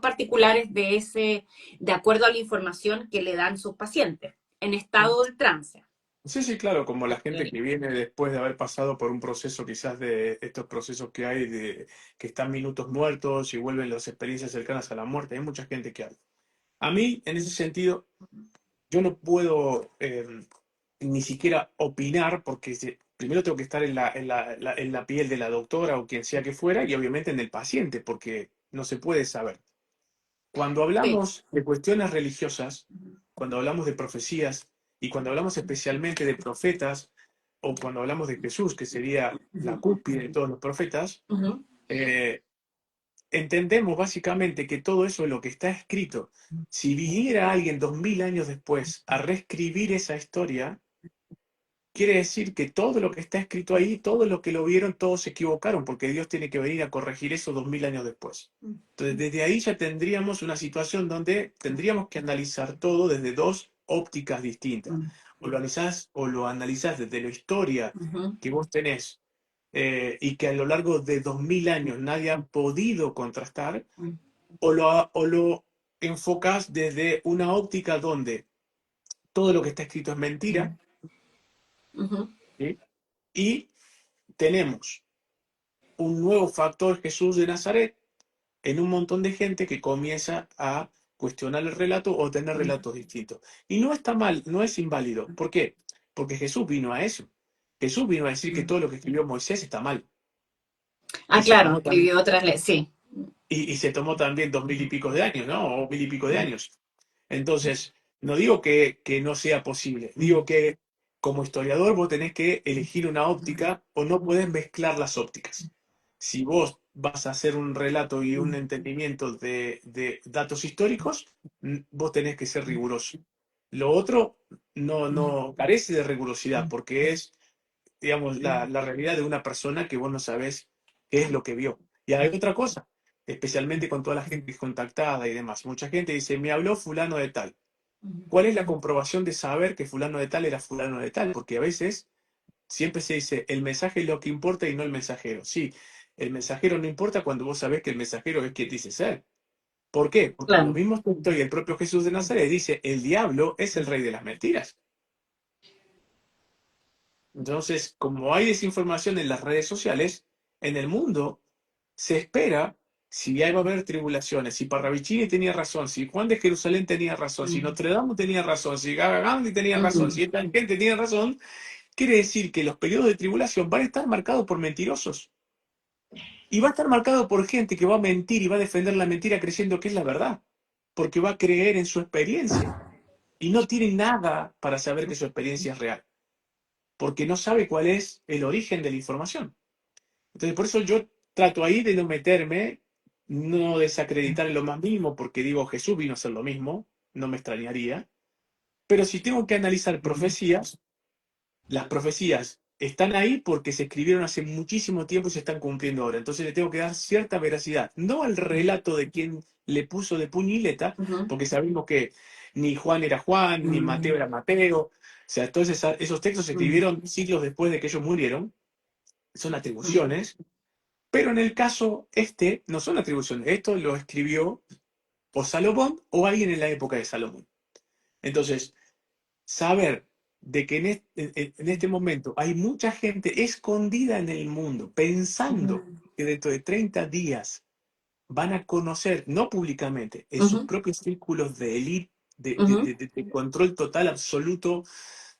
particulares de acuerdo a la información que le dan sus pacientes en estado de trance. Sí, sí, claro, como la gente que viene después de haber pasado por un proceso, quizás de estos procesos que hay, de que están minutos muertos y vuelven las experiencias cercanas a la muerte. Hay mucha gente que habla. A mí, en ese sentido, yo no puedo ni siquiera opinar porque primero tengo que estar en la piel de la doctora o quien sea que fuera y obviamente en el paciente porque no se puede saber. Cuando Sí. hablamos de cuestiones religiosas, cuando hablamos de profecías y cuando hablamos especialmente de profetas o cuando hablamos de Jesús, que sería la cúspide de todos los profetas, Ujú. eh, entendemos básicamente que todo eso es lo que está escrito. Si viniera alguien 2000 años después a reescribir esa historia, quiere decir que todo lo que está escrito ahí, todo lo que lo vieron, todos se equivocaron, porque Dios tiene que venir a corregir eso 2000 años después. Entonces, desde ahí ya tendríamos una situación donde tendríamos que analizar todo desde dos ópticas distintas. O lo analizás desde la historia Ujú. que vos tenés y que a lo largo de 2000 años nadie ha podido contrastar, o lo enfocás desde una óptica donde todo lo que está escrito es mentira, Ujú. ¿sí? Y tenemos un nuevo factor Jesús de Nazaret en un montón de gente que comienza a cuestionar el relato o tener relatos distintos. Y no está mal, no es inválido. ¿Por qué? Porque Jesús vino a eso. Jesús vino a decir que todo lo que escribió Moisés está mal. Y Ah, se claro, tomó también, escribió otras leyes, sí. y se tomó también 2000 y pico de años, ¿no? O 1000 y pico de años. Entonces, no digo que no sea posible, digo que como historiador vos tenés que elegir una óptica o no podés mezclar las ópticas. Si vos vas a hacer un relato y un entendimiento de datos históricos, vos tenés que ser riguroso. Lo otro no carece de rigurosidad porque es, digamos, la realidad de una persona que vos no sabés qué es lo que vio. Y hay otra cosa, especialmente con toda la gente que es contactada y demás. Mucha gente dice, me habló fulano de tal. ¿Cuál es la comprobación de saber que fulano de tal era fulano de tal? Porque a veces siempre se dice, el mensaje es lo que importa y no el mensajero. Sí, el mensajero no importa cuando vos sabés que el mensajero es quien dice ser. ¿Por qué? Porque en los Claro. mismos textos y el propio Jesús de Nazaret dice, el diablo es el rey de las mentiras. Entonces, como hay desinformación en las redes sociales, en el mundo se espera si ahí va a haber tribulaciones, si Parravicini tenía razón, si Juan de Jerusalén tenía razón, si Notre Dame tenía razón, si Gandhi tenía razón, si Ujú. esta gente tenía razón, quiere decir que los periodos de tribulación van a estar marcados por mentirosos. Y va a estar marcado por gente que va a mentir y va a defender la mentira creyendo que es la verdad, porque va a creer en su experiencia y no tiene nada para saber que su experiencia es real, porque no sabe cuál es el origen de la información. Entonces, por eso yo trato ahí de no meterme, no desacreditar en lo más mínimo, porque digo, Jesús vino a hacer lo mismo, no me extrañaría, pero si tengo que analizar profecías, las profecías están ahí porque se escribieron hace muchísimo tiempo y se están cumpliendo ahora. Entonces le tengo que dar cierta veracidad, no al relato de quien le puso de puño y letra, Ujú. porque sabemos que ni Juan era Juan, ni Mateo era Mateo. O sea, todos esos textos se escribieron siglos después de que ellos murieron, son atribuciones, pero en el caso este no son atribuciones, esto lo escribió o Salomón o alguien en la época de Salomón. Entonces, saber de que en este momento hay mucha gente escondida en el mundo pensando que dentro de 30 días van a conocer, no públicamente, en sus Ujú. propios círculos de élite, Ujú. de control total absoluto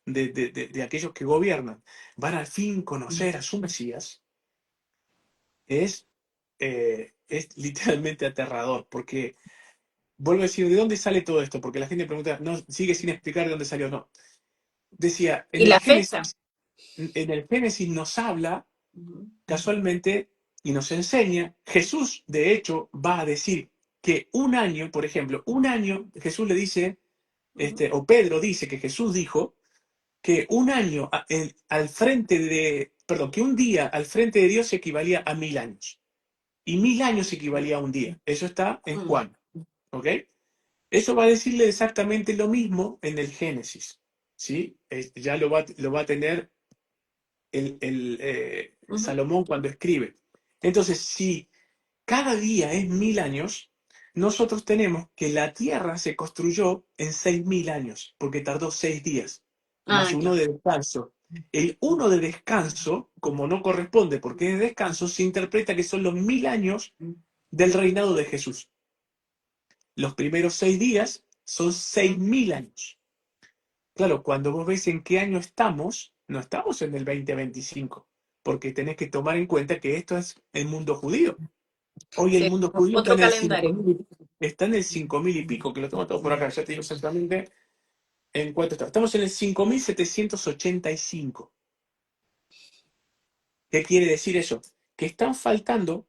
de aquellos que gobiernan, van al fin conocer a su Mesías, es, es literalmente aterrador, porque vuelvo a decir, ¿de dónde sale todo esto? Porque la gente pregunta, no, sigue sin explicar de dónde salió, no. Decía, Y la fecha. En el Génesis nos habla Ujú. casualmente y nos enseña, Jesús de hecho va a decir que un año, por ejemplo, un año, Jesús le dice, Ujú. o Pedro dice que Jesús dijo que un año al frente perdón, que un día al frente de Dios equivalía a 1000 años. Y 1000 años equivalía a un día. Eso está en Ujú. Juan. ¿Ok? Eso va a decirle exactamente lo mismo en el Génesis. ¿Sí? Ya lo va a tener Ujú. Salomón cuando escribe. Entonces, si cada día es 1000 años, nosotros tenemos que la Tierra se construyó en 6000 años, porque tardó 6 días, Ah, más uno ya. de descanso. El uno de descanso, como no corresponde porque es de descanso, se interpreta que son los 1000 años del reinado de Jesús. Los primeros 6 días son 6000 años. Claro, cuando vos ves en qué año estamos, no estamos en el 2025, porque tenés que tomar en cuenta que esto es el mundo judío. Hoy el Sí, mundo judío está otro en el calendario. 5000, está en el 5000 y pico, que lo tengo todo por acá, ya te digo exactamente en cuánto está. Estamos en el 5785. ¿Qué quiere decir eso? Que están faltando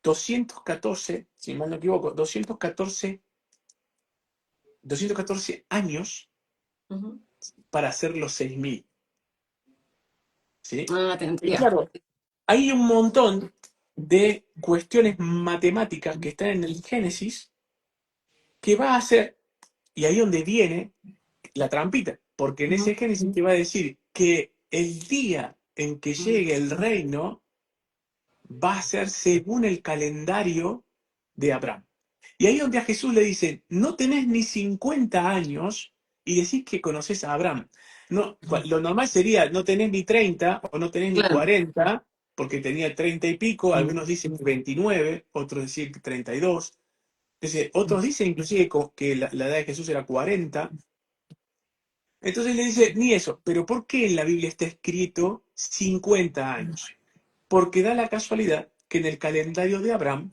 214, si mal no equivoco, 214 años Ujú. para hacer los 6000, ¿sí? Ah, Y tendría. claro, hay un montón de cuestiones matemáticas que están en el Génesis que va a hacer, y ahí donde viene la trampita, porque en Ujú. ese Génesis te va a decir que el día en que llegue el reino va a ser según el calendario de Abraham. Y ahí donde a Jesús le dicen, no tenés ni 50 años y decís que conoces a Abraham. No, lo normal sería, no tenés ni 30 o no tenés ni Claro. 40, porque tenía 30 y pico, algunos dicen 29, otros dicen 32. Entonces, otros dicen inclusive que la edad de Jesús era 40. Entonces le dice, ni eso, pero ¿por qué en la Biblia está escrito 50 años? Porque da la casualidad que en el calendario de Abraham,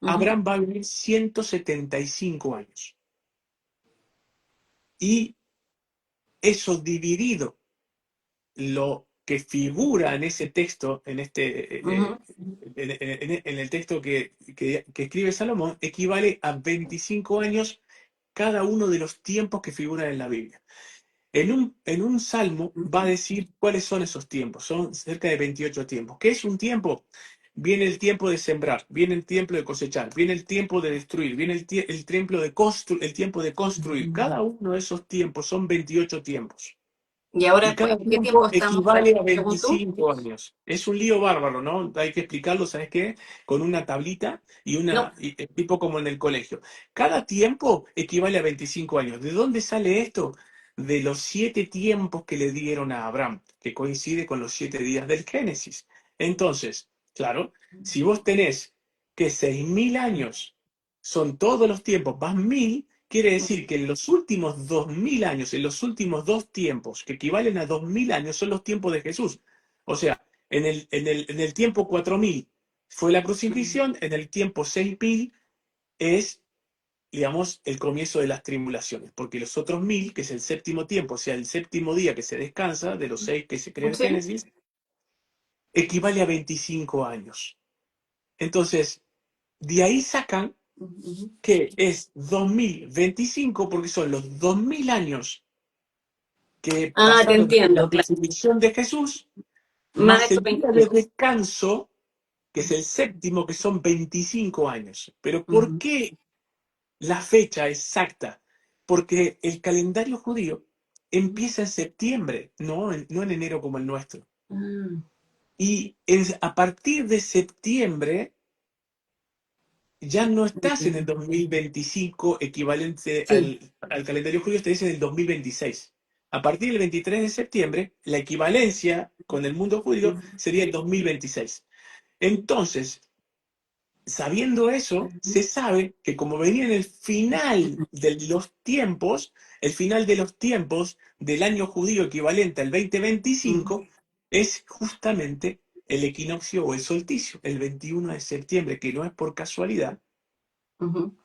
Ujú. Abraham va a vivir 175 años. Y eso dividido, lo que figura en ese texto, Ujú. en el texto que escribe Salomón, equivale a 25 años cada uno de los tiempos que figuran en la Biblia. En un salmo va a decir cuáles son esos tiempos. Son cerca de 28 tiempos. ¿Qué es un tiempo? Viene el tiempo de sembrar, viene el tiempo de cosechar, viene el tiempo de destruir, viene el tiempo de construir. Cada uno de esos tiempos son 28 tiempos. Y Y ahora, cada ¿en qué tiempo tiempo estamos equivale a según tú? 25 años. Es un lío bárbaro, ¿no? Hay que explicarlo, ¿sabes qué? Con una tablita No. tipo como en el colegio. Cada tiempo equivale a 25 años. ¿De dónde sale esto? De los 7 tiempos que le dieron a Abraham, que coincide con los 7 días del Génesis. Entonces, claro, si vos tenés que 6.000 años son todos los tiempos, más 1.000. Quiere decir que en los últimos 2.000 años, en los últimos 2 tiempos, que equivalen a 2.000 años, son los tiempos de Jesús. O sea, en el tiempo 4.000 fue la crucifixión, en el tiempo 6.000 es, digamos, el comienzo de las tribulaciones, porque los otros 1.000, que es el séptimo tiempo, o sea, el séptimo día que se descansa, de los 6 que se crea en Sí. Génesis, equivale a 25 años. Entonces, de ahí sacan Ujú. que es 2025 porque son los 2.000 años que Ah, te pasaron de la entiendo, claro. crucifixión de Jesús, Más más estos el día de 25. descanso, que es el séptimo, que son 25 años. Pero ¿por Ujú. qué la fecha exacta? Porque el calendario judío empieza en septiembre, no en enero como el nuestro. Ah, Y a partir de septiembre ya no estás en el ujú. 2025 equivalente Sí. al calendario judío, te dice en el 2026. A partir del 23 de septiembre, la equivalencia con el mundo judío sería el 2026. Entonces, sabiendo eso, se sabe que como venía en el final de los tiempos del año judío equivalente al Ujú. 2025, es justamente el equinoccio o el solsticio, el 21 de septiembre, que no es por casualidad Ujú.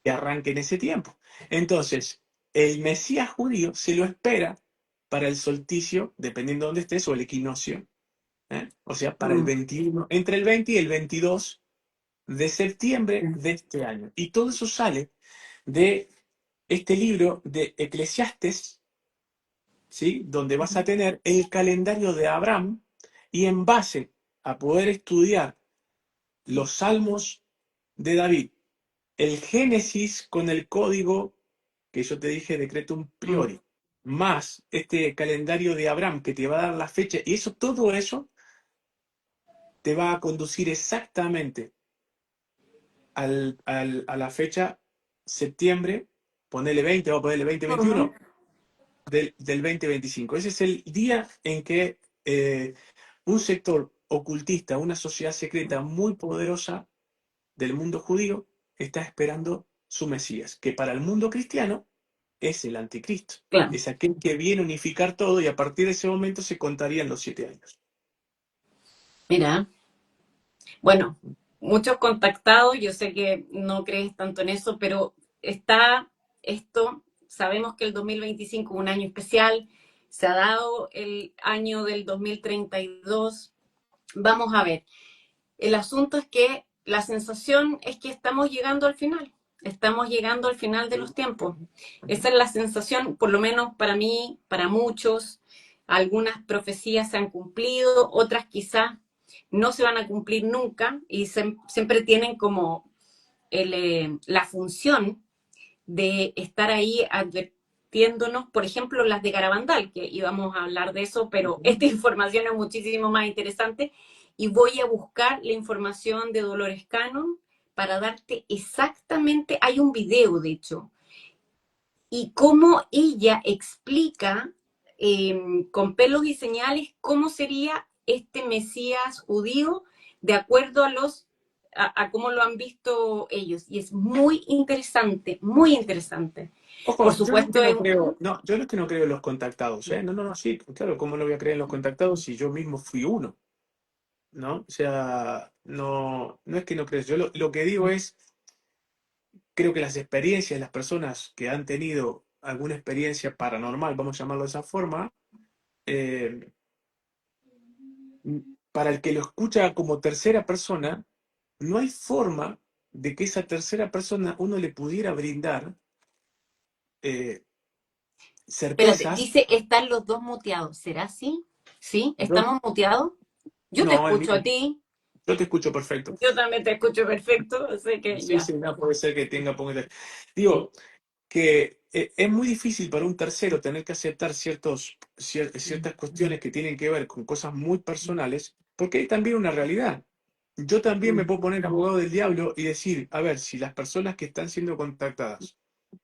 que arranque en ese tiempo. Entonces, el Mesías judío se lo espera para el solsticio, dependiendo de dónde estés, o el equinoccio, ¿eh? O sea, para el Mm. 21, entre el 20 y el 22 de septiembre de este año. Y todo eso sale de este libro de Eclesiastes, ¿sí? Donde vas a tener el calendario de Abraham y en base a poder estudiar los salmos de David, el Génesis con el código que yo te dije, decretum Mm. priori, más este calendario de Abraham que te va a dar la fecha, y todo eso te va a conducir exactamente a la fecha septiembre, ponele 20, o ponerle Ujú. 2021 del 2025. Ese es el día en que un sector ocultista, una sociedad secreta muy poderosa del mundo judío, está esperando su Mesías, que para el mundo cristiano es el anticristo. Claro. Es aquel que viene a unificar todo y a partir de ese momento se contarían los 7 años. Mira, bueno, muchos contactados, yo sé que no crees tanto en eso, pero está esto, sabemos que el 2025 es un año especial, se ha dado el año del 2032, vamos a ver. El asunto es que la sensación es que estamos llegando al final de los tiempos. Esa es la sensación, por lo menos para mí, para muchos. Algunas profecías se han cumplido, otras quizás no se van a cumplir nunca y siempre tienen como la función de estar ahí advirtiéndonos, por ejemplo, las de Garabandal, que íbamos a hablar de eso, pero esta información es muchísimo más interesante y voy a buscar la información de Dolores Cannon para darte exactamente, hay un video de hecho, y cómo ella explica con pelos y señales cómo sería este Mesías judío de acuerdo a cómo lo han visto ellos. Y es muy interesante, muy interesante. Por Ojo, yo no que supuesto, no creo, no, yo no que no creo en los contactados, ¿eh? No, no, no, sí, claro, ¿cómo no voy a creer en los contactados si yo mismo fui uno? ¿No? O sea, no es que no crees, yo lo que digo es, creo que las experiencias de las personas que han tenido alguna experiencia paranormal, vamos a llamarlo de esa forma, eh, para el que lo escucha como tercera persona, no hay forma de que esa tercera persona uno le pudiera brindar eh, Espérate, certezas. dice, están los dos muteados. ¿Será así? ¿Sí? Dos- ¿Estamos muteados? Yo te no, el escucho a mío, ti. yo te escucho perfecto. Yo también te escucho perfecto, así que Sí, ya. sí, no puede ser que tenga poquito. Digo, que es muy difícil para un tercero tener que aceptar ciertas cuestiones que tienen que ver con cosas muy personales, porque hay también una realidad. Yo también me puedo poner abogado del diablo y decir, a ver, si las personas que están siendo contactadas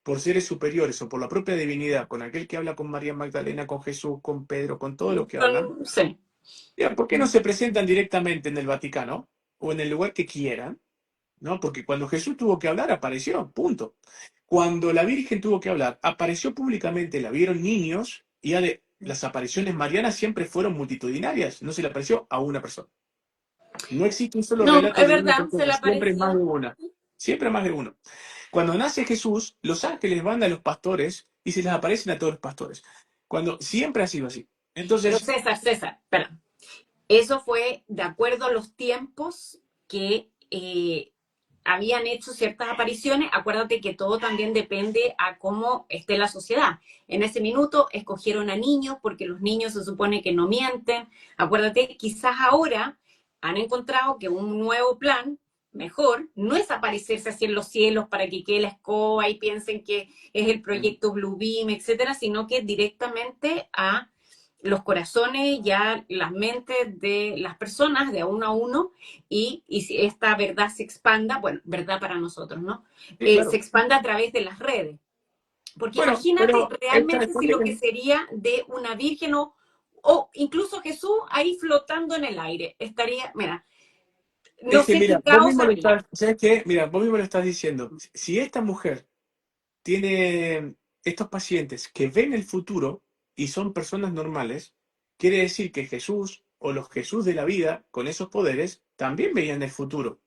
por seres superiores o por la propia divinidad, con aquel que habla con María Magdalena, con Jesús, con Pedro, con todos los que hablan, Sí. ya, ¿por qué no se presentan directamente en el Vaticano o en el lugar que quieran? ¿No? Porque cuando Jesús tuvo que hablar, apareció, punto. Cuando la Virgen tuvo que hablar, apareció públicamente, la vieron niños y las apariciones marianas siempre fueron multitudinarias, no se le apareció a una persona. No existe un solo No, relato es de una verdad, se persona, le siempre más de apareció. una, siempre más de uno. Cuando nace Jesús, los ángeles van a los pastores y se les aparecen a todos los pastores. Cuando siempre ha sido así. Pero Entonces, César, espera. Eso fue de acuerdo a los tiempos que habían hecho ciertas apariciones. Acuérdate que todo también depende a cómo esté la sociedad. En ese minuto escogieron a niños porque los niños se supone que no mienten. Acuérdate, quizás ahora han encontrado que un nuevo plan mejor no es aparecerse así en los cielos para que quede la escoba y piensen que es el proyecto Bluebeam, etcétera, sino que directamente a los corazones, ya las mentes de las personas de a uno, y si esta verdad se expanda, bueno, verdad para nosotros, ¿no? sí, Se claro. expanda a través de las redes. Porque Bueno, imagínate pero realmente si lo que sería de una virgen o incluso Jesús ahí flotando en el aire. Estaría, mira, no es que sé mira, qué vos caos mismo lo habría. estás, ¿sabes qué? Mira, vos mismo lo estás diciendo. Si esta mujer tiene estos pacientes que ven el futuro y son personas normales, quiere decir que Jesús o los Jesús de la vida con esos poderes también veían el futuro,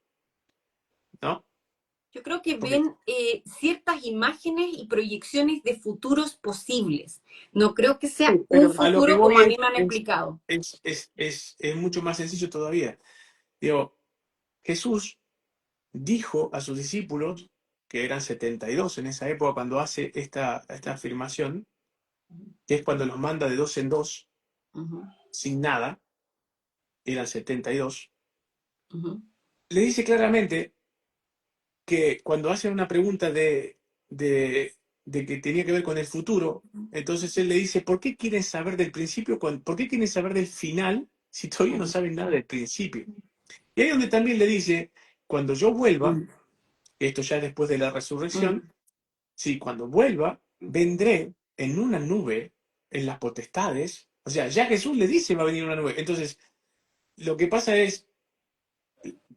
¿no? Yo creo que Porque, ven ciertas imágenes y proyecciones de futuros posibles. No creo que sea sí, un pero a lo que futuro como voy a mí me han es, explicado. es mucho más sencillo todavía. Digo, Jesús dijo a sus discípulos, que eran 72 en esa época cuando hace esta afirmación, que es cuando los manda de dos en dos, Ujú, sin nada, eran 72, ujú, le dice claramente que cuando hacen una pregunta de, de que tenía que ver con el futuro, entonces él le dice, ¿por qué quieren saber del principio? ¿Por qué quieren saber del final si todavía no ujú, saben nada del principio? Y ahí es donde también le dice, cuando yo vuelva, esto ya es después de la resurrección, ujú. sí, cuando vuelva, vendré en una nube, en las potestades. O sea, ya Jesús le dice va a venir una nube. Entonces, lo que pasa es,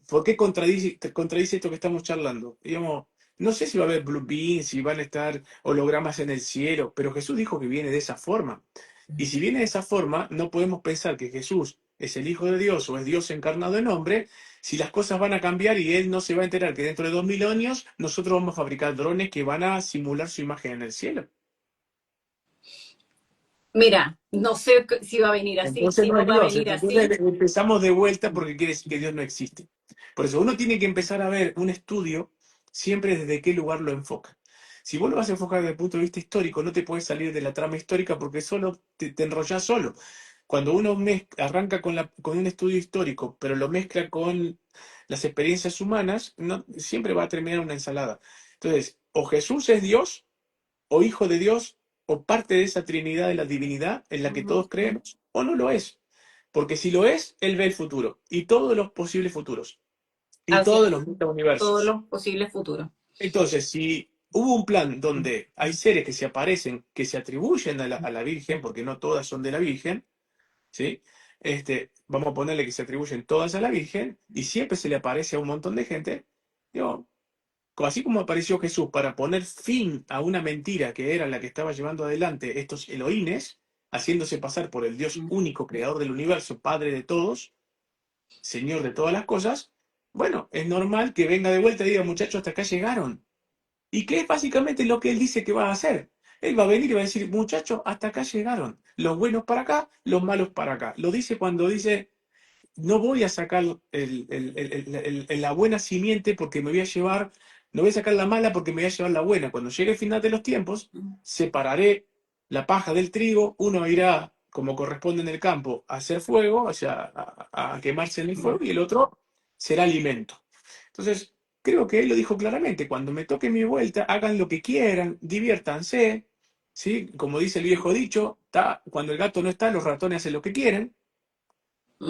¿por qué contradice esto que estamos charlando? Digamos, no sé si va a haber blue beans, si van a estar hologramas en el cielo, pero Jesús dijo que viene de esa forma. Y si viene de esa forma, no podemos pensar que Jesús es el Hijo de Dios o es Dios encarnado en hombre, si las cosas van a cambiar y Él no se va a enterar que dentro de 2000 años nosotros vamos a fabricar drones que van a simular su imagen en el cielo. Mira, no sé si va a venir así, Entonces si no no es va a Dios. venir Entonces así. empezamos de vuelta porque quiere decir que Dios no existe. Por eso uno tiene que empezar a ver un estudio siempre desde qué lugar lo enfoca. Si vos lo vas a enfocar desde el punto de vista histórico, no te puedes salir de la trama histórica porque solo te enrollás solo. Cuando uno arranca con un estudio histórico, pero lo mezcla con las experiencias humanas, siempre va a terminar una ensalada. Entonces, o Jesús es Dios, o hijo de Dios, o parte de esa Trinidad de la divinidad en la que Ujú. todos creemos, o no lo es. Porque si lo es, Él ve el futuro, y todos los posibles futuros, y Así todos es, los todos universos. los posibles futuros. Entonces, si hubo un plan donde hay seres que se aparecen, que se atribuyen a la Virgen, porque no todas son de la Virgen, ¿sí? Vamos a ponerle que se atribuyen todas a la Virgen, y siempre se le aparece a un montón de gente, digo, así como apareció Jesús para poner fin a una mentira que era la que estaba llevando adelante estos Elohines, haciéndose pasar por el Dios único, creador del universo, Padre de todos, Señor de todas las cosas, bueno, es normal que venga de vuelta y diga, muchachos, hasta acá llegaron. Y que es básicamente lo que él dice que va a hacer. Él va a venir y va a decir, muchachos, hasta acá llegaron. Los buenos para acá, los malos para acá. Lo dice cuando dice, no voy a sacar la buena simiente porque me voy a llevar, no voy a sacar la mala porque me voy a llevar la buena. Cuando llegue el final de los tiempos, separaré la paja del trigo, uno irá, como corresponde en el campo, a hacer fuego, o sea, a quemarse en el fuego, y el otro será alimento. Entonces, creo que él lo dijo claramente, cuando me toque mi vuelta, hagan lo que quieran, diviértanse, ¿sí? Como dice el viejo dicho, cuando el gato no está, los ratones hacen lo que quieren.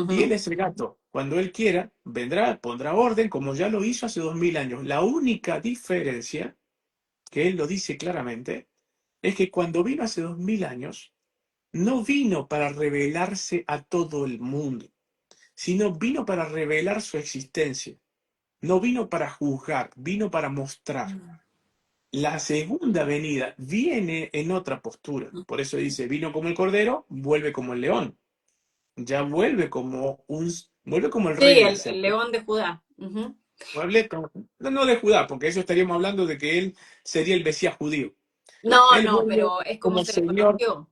Y él Ujú. es el gato. Cuando él quiera, vendrá, pondrá orden, como ya lo hizo hace 2000 años. La única diferencia, que él lo dice claramente, es que cuando vino hace 2000 años, no vino para revelarse a todo el mundo, sino vino para revelar su existencia. No vino para juzgar, vino para mostrar. La segunda venida viene en otra postura. Por eso dice, vino como el cordero, vuelve como el león. Ya vuelve como el rey Sí, de la el selva. león de Judá. Ujú. No de Judá, porque eso estaríamos hablando de que él sería el Mesías judío. No, Él no, vuelve pero es como como se le Señor, conoció.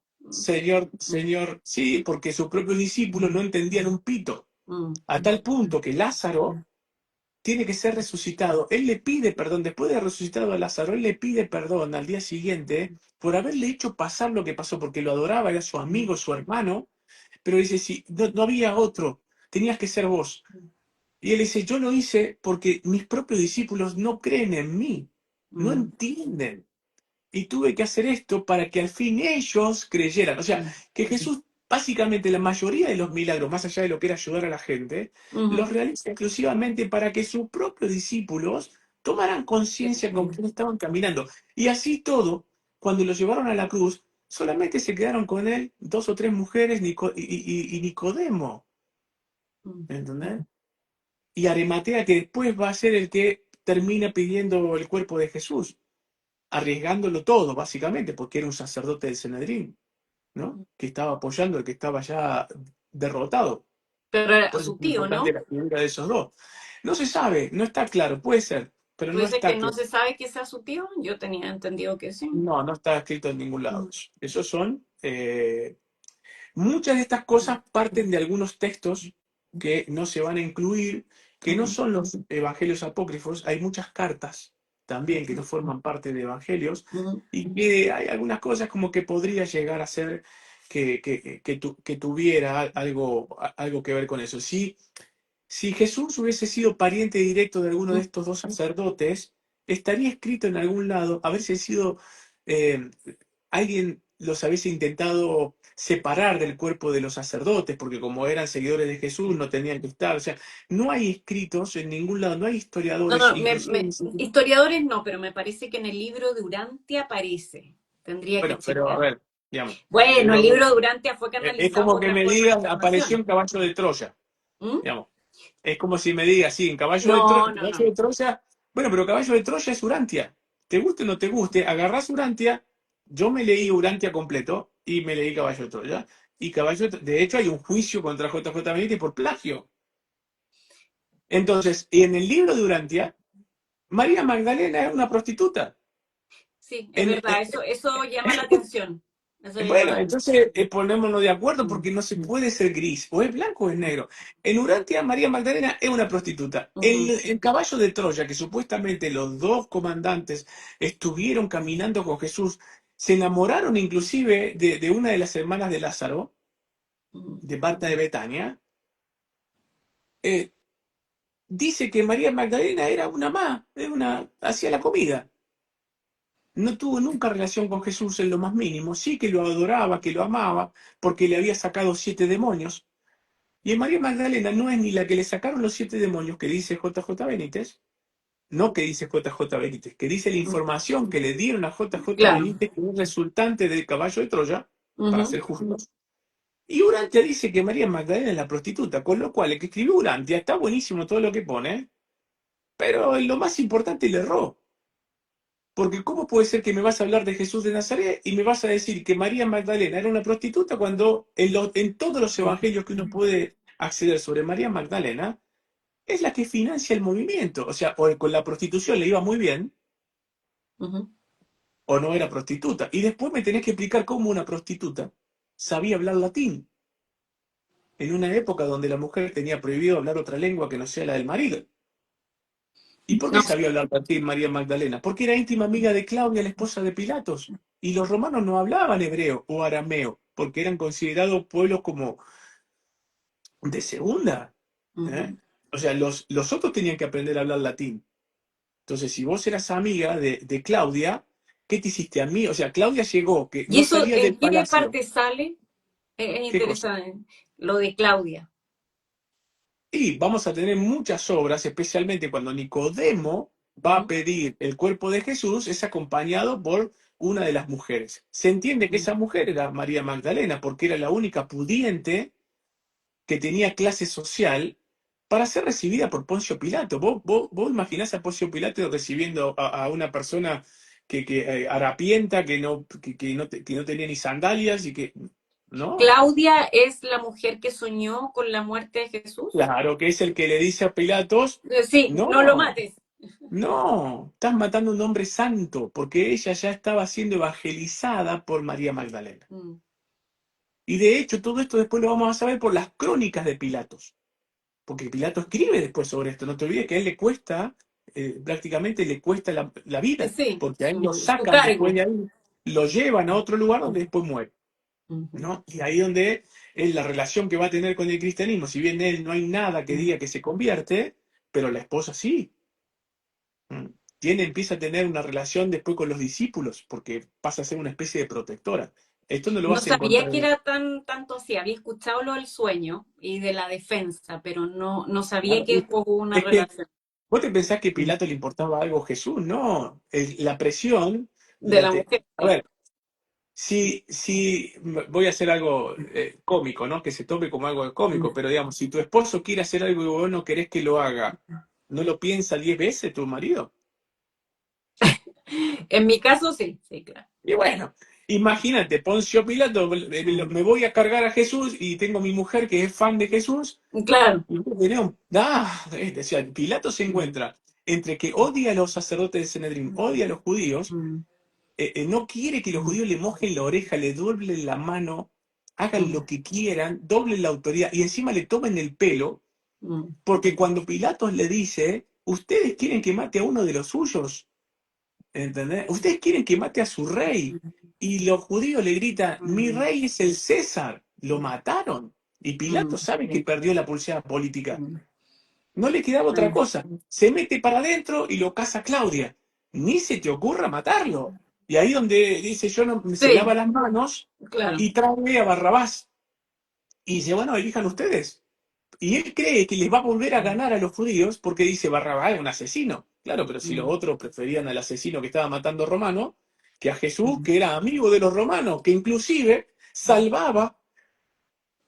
Señor, sí, porque sus propios discípulos no entendían un pito, Mm, a tal punto que Lázaro tiene que ser resucitado. Él le pide perdón, después de haber resucitado a Lázaro, él le pide perdón al día siguiente por haberle hecho pasar lo que pasó, porque lo adoraba, era su amigo, su hermano, pero dice, si no había otro, tenías que ser vos. Y él dice, yo lo hice porque mis propios discípulos no creen en mí, no mm, entienden. Y tuve que hacer esto para que al fin ellos creyeran. O sea, que Jesús, básicamente la mayoría de los milagros, más allá de lo que era ayudar a la gente, los ujú, realiza exclusivamente para que sus propios discípulos tomaran conciencia con quién estaban caminando. Y así todo, cuando lo llevaron a la cruz, solamente se quedaron con él dos o tres mujeres y Nicodemo. mm, ¿Entendés? Y Arimatea, que después va a ser el que termina pidiendo el cuerpo de Jesús, arriesgándolo todo, básicamente, porque era un sacerdote del Sanedrín, ¿no? mm. Que estaba apoyando al que estaba ya derrotado. Pero era Por eso su es tío, importante ¿no? la figura de esos dos. No se sabe, no está claro, puede ser, pero no Puede ser que está no claro. se sabe que sea su tío. Yo tenía entendido que sí. No, no está escrito en ningún lado Mm, eso. Esos son muchas de estas cosas parten de algunos textos que no se van a incluir, que no ujú, son los evangelios apócrifos. Hay muchas cartas también que no forman parte de evangelios, ujú, y que hay algunas cosas como que podría llegar a ser que tuviera algo que ver con eso. Si Jesús hubiese sido pariente directo de alguno de mm. estos dos sacerdotes, estaría escrito en algún lado, haberse sido eh, alguien los hubiese intentado separar del cuerpo de los sacerdotes, porque como eran seguidores de Jesús no tenían que estar. O sea, no hay escritos en ningún lado, no hay No, historiadores, no, inclusive. historiadores no, pero me parece que en el libro de Urantia aparece. Tendría que Bueno, pero a chequear. ver, digamos, Bueno, el libro de Urantia fue es canalizado como por que la me cuarta digas, apareció transformación. en Caballo de Troya, ¿Mm? digamos. Es como si me digas, sí, en No, no, Caballo de no. Troya, bueno, pero Caballo de Troya es Urantia. Te guste o no te guste, agarrás Urantia, yo me leí Urantia completo y me leí Caballo de Troya. Y de hecho hay un juicio contra JJ Benítez por plagio. Entonces, en el libro de Urantia, María Magdalena era una prostituta. Sí, es En, verdad, eso llama la atención. Eso llama Bueno, la atención. entonces ponémonos de acuerdo porque no se puede ser gris, o es blanco o es negro. En Urantia, María Magdalena es una prostituta. Ujú, En Caballo de Troya, que supuestamente los dos comandantes estuvieron caminando con Jesús, se enamoraron inclusive de una de las hermanas de Lázaro, ujú, de Marta de Betania. eh, Dice que María Magdalena era una más, hacía la comida. No tuvo nunca relación con Jesús en lo más mínimo. Sí que lo adoraba, que lo amaba, porque le había sacado 7 demonios. Y en María Magdalena no es ni la que le sacaron los 7 demonios que dice JJ Benítez, no que dice JJ Benítez, que dice la ujú. información que le dieron a JJ Claro. Benítez, que es resultante del caballo de Troya, para Ujú, ser justos. Y Urantia dice que María Magdalena es la prostituta, con lo cual el que escribió Urantia está buenísimo todo lo que pone, pero en lo más importante le erró. Porque ¿cómo puede ser que me vas a hablar de Jesús de Nazaret y me vas a decir que María Magdalena era una prostituta cuando en todos los evangelios que uno puede acceder sobre María Magdalena, es la que financia el movimiento? O sea, o con la prostitución le iba muy bien, ujú. o no era prostituta. Y después me tenés que explicar cómo una prostituta sabía hablar latín. en una época donde la mujer tenía prohibido hablar otra lengua que no sea la del marido. ¿Y por qué No, sabía hablar latín María Magdalena? Porque era íntima amiga de Claudia, la esposa de Pilatos. Y los romanos no hablaban hebreo o arameo, porque eran considerados pueblos como de segunda. ¿Eh? ujú. O sea, los otros tenían que aprender a hablar latín. Entonces, si vos eras amiga de Claudia, ¿qué te hiciste a mí? O sea, Claudia llegó, que ¿Y no eso salía en del qué palacio. parte sale? Es ¿Qué cosa? interesante lo de Claudia. Y vamos a tener muchas obras, especialmente cuando Nicodemo va a Ujú, pedir el cuerpo de Jesús, es acompañado por una de las mujeres. Se entiende que ujú. esa mujer era María Magdalena, porque era la única pudiente que tenía clase social para ser recibida por Poncio Pilato. ¿Vos imaginás a Poncio Pilato recibiendo a una persona harapienta, que no tenía ni sandalias y que... No, Claudia es la mujer que soñó con la muerte de Jesús. claro, que es el que le dice a Pilatos, Sí, no lo no. mates. No, estás matando a un hombre santo, porque ella ya estaba siendo evangelizada por María Magdalena. Mm. Y de hecho, todo esto después lo vamos a saber por las crónicas de Pilatos, porque Pilato escribe después sobre esto. No te olvides que a él le cuesta, prácticamente le cuesta la vida, Sí, porque a él lo su sacan después cargo. de ahí, lo llevan a otro lugar donde después muere, Ujú. ¿no? Y ahí donde es la relación que va a tener con el cristianismo. Si bien él no hay nada que diga que se convierte, pero la esposa sí. Mm. Empieza a tener una relación después con los discípulos, porque pasa a ser una especie de protectora. Esto no lo No vas a sabía encontrar que era tanto así. Había escuchado lo del sueño y de la defensa, pero no sabía claro, que después hubo una es que relación vos te pensás que Pilato le importaba algo a Jesús, no. La presión, de la mujer. a ver, si voy a hacer algo cómico, ¿no? Que se tome como algo cómico, pero digamos, si tu esposo quiere hacer algo y vos no querés que lo haga, ¿no lo piensa 10 veces tu marido? En mi caso, sí, sí, claro. Y bueno, imagínate, Poncio Pilato, me voy a cargar a Jesús y tengo mi mujer que es fan de Jesús. Claro. Y o sea, Pilato se encuentra entre que odia a los sacerdotes de Sanedrín, odia a los judíos, Mm, no quiere que los mm, judíos le mojen la oreja, le doblen la mano, hagan mm, lo que quieran, doblen la autoridad y encima le tomen el pelo, mm, porque cuando Pilatos le dice, ustedes quieren que mate a uno de los suyos, ¿entendés? Ustedes quieren que mate a su rey. Y los judíos le gritan, mi mm, rey es el César. Lo mataron. Y mm, Pilato sabe que sí, perdió la pulsada política. mm, No le quedaba otra mm. cosa. Se mete para adentro y lo caza Claudia. Ni se te ocurra matarlo. Y ahí donde dice, yo no, se lava Sí, las manos claro. y trae a Barrabás. Y dice, bueno, elijan ustedes. Y él cree que les va a volver a Mm, ganar a los judíos porque dice Barrabás es un asesino. Claro, pero si los mm, otros preferían al asesino que estaba matando romanos que a Jesús, mm, que era amigo de los romanos, que inclusive salvaba,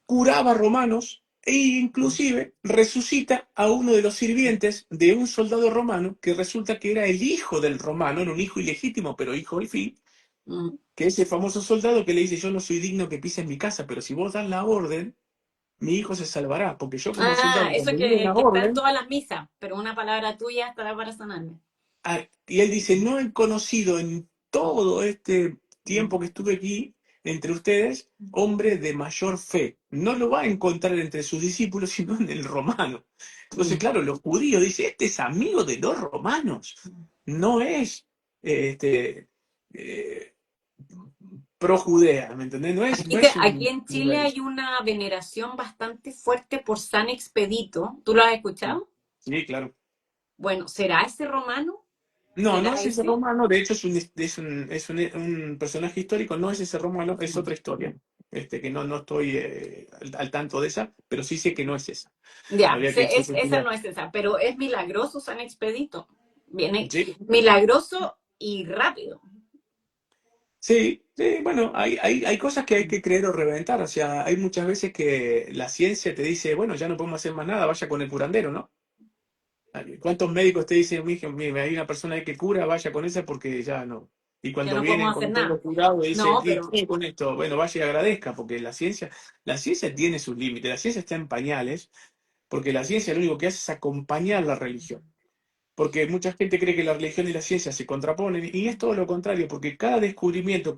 curaba romanos e inclusive resucita a uno de los sirvientes de un soldado romano que resulta que era el hijo del romano, era un hijo ilegítimo, pero hijo al fin, mm. que es el famoso soldado que le dice, yo no soy digno que pises mi casa, pero si vos das la orden, mi hijo se salvará, porque yo como Ah, soldado, eso cuando doy una que está en orden, todas las misas, pero una palabra tuya estará para sanarme. y él dice, no he conocido en todo este tiempo Mm, que estuve aquí entre ustedes, hombre de mayor fe. No lo va a encontrar entre sus discípulos, sino en el romano. Entonces, mm. claro, los judíos dicen, este es amigo de los romanos, no es este, eh, pro Judea, ¿me entendés? No es Aquí un en Chile rey. hay una veneración bastante fuerte por San Expedito. ¿Tú lo has escuchado? Sí, claro. Bueno, ¿será ese romano? No, no ¿Será es ese ese? romano, de hecho es un personaje histórico, no es ese romano, es otra historia, que no estoy al tanto de esa, pero sí sé que no es esa. Ya, Habría que esa investigar. no es esa, pero es milagroso San Expedito. Viene Sí, milagroso y rápido. sí, sí, bueno, hay cosas que hay que creer o reventar, o sea, hay muchas veces que la ciencia te dice, bueno, ya no podemos hacer más nada, vaya con el curandero, ¿no? ¿Cuántos médicos te dicen, "Mija, mire, hay una persona ahí que cura, vaya con esa porque ya no"? Y Ya cuando no vienen podemos hacer con todo nada. curado dicen, No, ¿qué pero qué con esto? Bueno, vaya y agradezca, porque la ciencia tiene sus límites, la ciencia está en pañales, porque la ciencia lo único que hace es acompañar la religión. Porque mucha gente cree que la religión y la ciencia se contraponen, y es todo lo contrario, porque cada descubrimiento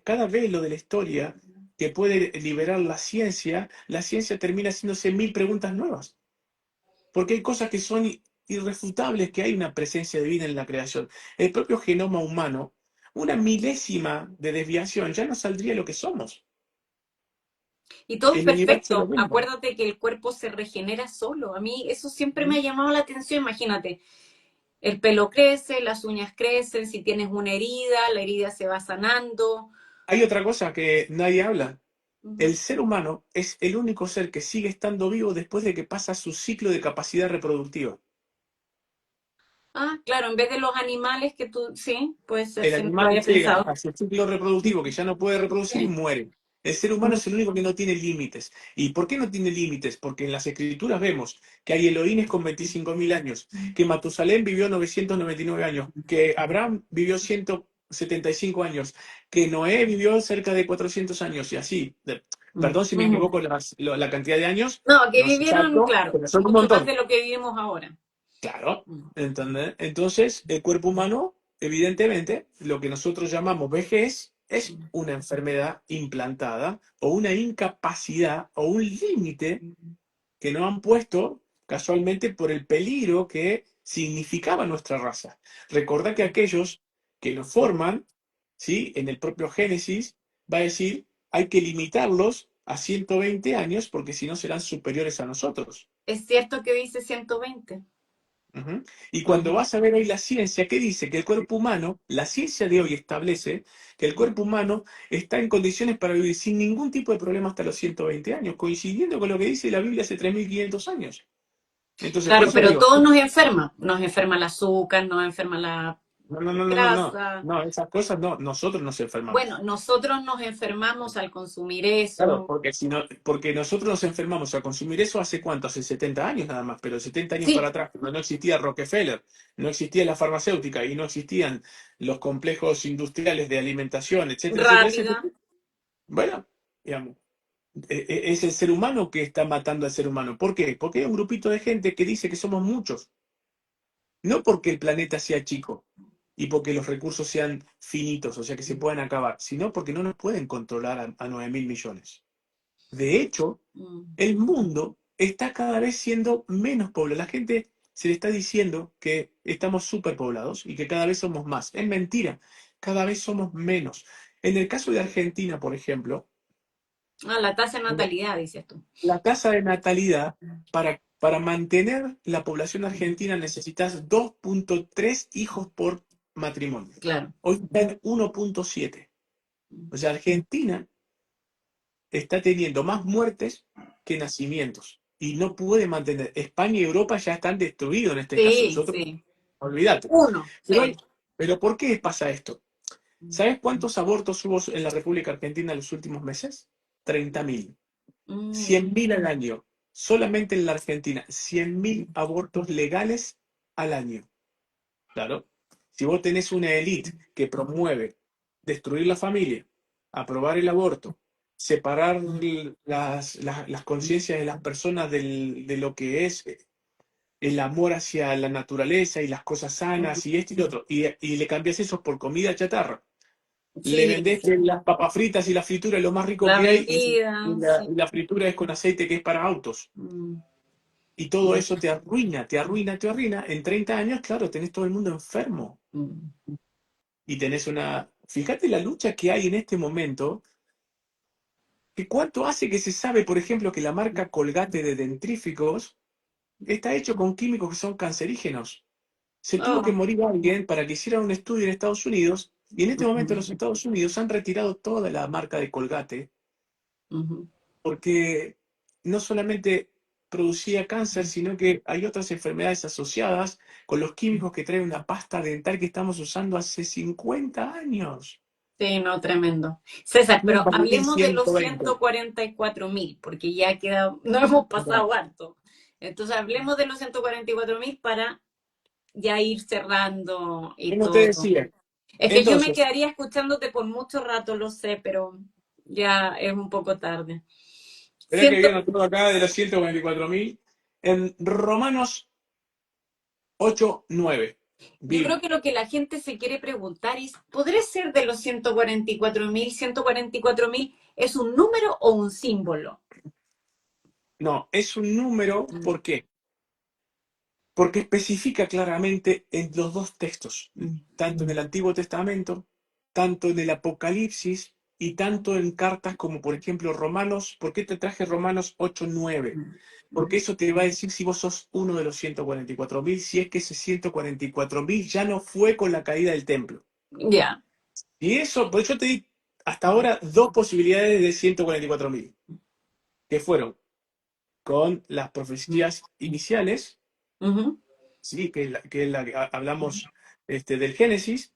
cada velo de la historia que puede liberar la ciencia termina haciéndose 1000 preguntas nuevas. Porque hay cosas que son irrefutables, que hay una presencia de vida en la creación. El propio genoma humano, una milésima de desviación, ya no saldría lo que somos. Y todo es El universo lo perfecto. mismo. Acuérdate que el cuerpo se regenera solo. A mí eso siempre me ha llamado la atención. Imagínate, el pelo crece, las uñas crecen, si tienes una herida, la herida se va sanando. Hay otra cosa que nadie habla. Ujú. El ser humano es el único ser que sigue estando vivo después de que pasa su ciclo de capacidad reproductiva. Ah, claro, en vez de los animales que tú, sí, puede ser, El sí, no lo animal había llega pensado. a su ciclo reproductivo que ya no puede reproducir y Sí. muere. El ser humano es el único que no tiene límites. ¿Y por qué no tiene límites? Porque en las escrituras vemos que hay Elohines con 25.000 años, que Matusalén vivió 999 años, que Abraham vivió 175 años, que Noé vivió cerca de 400 años y así. Perdón si me Ujú. equivoco la cantidad de años, No, que no es vivieron, exacto, claro, pero son un mucho más montón. de lo que vivimos ahora. Claro, Mm. ¿entendés? Entonces, el cuerpo humano, evidentemente, lo que nosotros llamamos vejez, es una enfermedad implantada o una incapacidad o un límite que nos han puesto casualmente por el peligro que significaba nuestra raza. Recordá que aquellos que nos forman, ¿sí? En el propio Génesis, va a decir, hay que limitarlos a 120 años porque si no serán superiores a nosotros. Es cierto que dice 120. Ujú. Y cuando Ujú. vas a ver hoy la ciencia, ¿qué dice? Que el cuerpo humano, la ciencia de hoy establece que el cuerpo humano está en condiciones para vivir sin ningún tipo de problema hasta los 120 años, coincidiendo con lo que dice la Biblia hace 3500 años. Entonces, por Claro, eso pero digo, todo nos enferma el azúcar, nos enferma la no, no, no, no, no, no, grasa. no, esas cosas no, nosotros nos Bueno, enfermamos. nosotros nos enfermamos al consumir Claro, eso. porque si no, porque nosotros nos enfermamos a consumir eso hace cuánto, hace 70 años nada más, pero 70 años para Sí, atrás, cuando no existía Rockefeller, no existía la farmacéutica y no existían los complejos industriales de alimentación, etcétera, etcétera, rápida. etcétera. Bueno, digamos, es el ser humano que está matando al ser humano. ¿Por qué? Porque hay un grupito de gente que dice que somos muchos, no porque el planeta sea chico y porque los recursos sean finitos, o sea que se puedan acabar, sino porque no nos pueden controlar a 9.000 millones. De hecho, Mm. el mundo está cada vez siendo menos poblado. La gente se le está diciendo que estamos superpoblados y que cada vez somos más. Es mentira, cada vez somos menos. En el caso de Argentina, por ejemplo, Ah, la tasa de natalidad, dices tú. la tasa de natalidad, para mantener la población argentina necesitas 2,3 hijos por matrimonio. Claro. Hoy está en 1,7. O sea, Argentina está teniendo más muertes que nacimientos y no puede mantener. España y Europa ya están destruidos en este caso. Sí, Nosotros, sí. olvídate. Uno, Pero, sí. pero ¿por qué pasa esto? ¿Sabes cuántos abortos hubo en la República Argentina en los últimos meses? 30.000. Mm, 100.000 al año. Solamente en la Argentina. 100.000 abortos legales al año. Claro. Si vos tenés una élite que promueve destruir la familia, aprobar el aborto, separar las conciencias de las personas de lo que es el amor hacia la naturaleza y las cosas sanas y esto y lo otro, y le cambias eso por comida chatarra, le sí, vendés que las papas fritas y la fritura es lo más rico la que hay y bebida, la, sí. y la fritura es con aceite que es para autos. Mm, Y todo eso te arruina, te arruina, te arruina. En 30 años, claro, tenés todo el mundo enfermo. mm. Y tenés una... Fíjate la lucha que hay en este momento, que cuánto hace que se sabe, por ejemplo, que la marca Colgate de dentríficos está hecho con químicos que son cancerígenos. Se tuvo que Oh, morir alguien para que hicieran un estudio en Estados Unidos, y en este momento los Estados Unidos han retirado toda la marca de Colgate, ujú. porque no solamente producía cáncer, sino que hay otras enfermedades asociadas con los químicos que trae una pasta dental que estamos usando hace 50 años. Sí, no, tremendo. César, No pero vale hablemos de los 120. 144.000, porque ya queda, no hemos pasado harto. Entonces, hablemos de los 144.000 para ya ir cerrando y Como te todo. decía, Es que yo me entonces, quedaría escuchándote por mucho rato, lo sé, pero ya es un poco tarde. verá que Siento, había anotado acá de los 124.000 en Romanos 8:9. yo creo Biblia. que lo que la gente se quiere preguntar es, ¿podré ser de los 144.000, 144.000 ¿Es un número o un símbolo? No, es un número, ¿por qué? Porque especifica claramente en los dos textos, tanto en el Antiguo Testamento, tanto en el Apocalipsis y tanto en cartas como por ejemplo Romanos. ¿Por qué te traje Romanos 8:9? Porque eso te va a decir si vos sos uno de los 144.000, si es que ese 144.000 ya no fue con la caída del templo. Ya. Y eso, pues yo te di hasta ahora dos posibilidades de 144.000, que fueron con las profecías iniciales, Ujú, ¿sí? Que es la que hablamos del Génesis,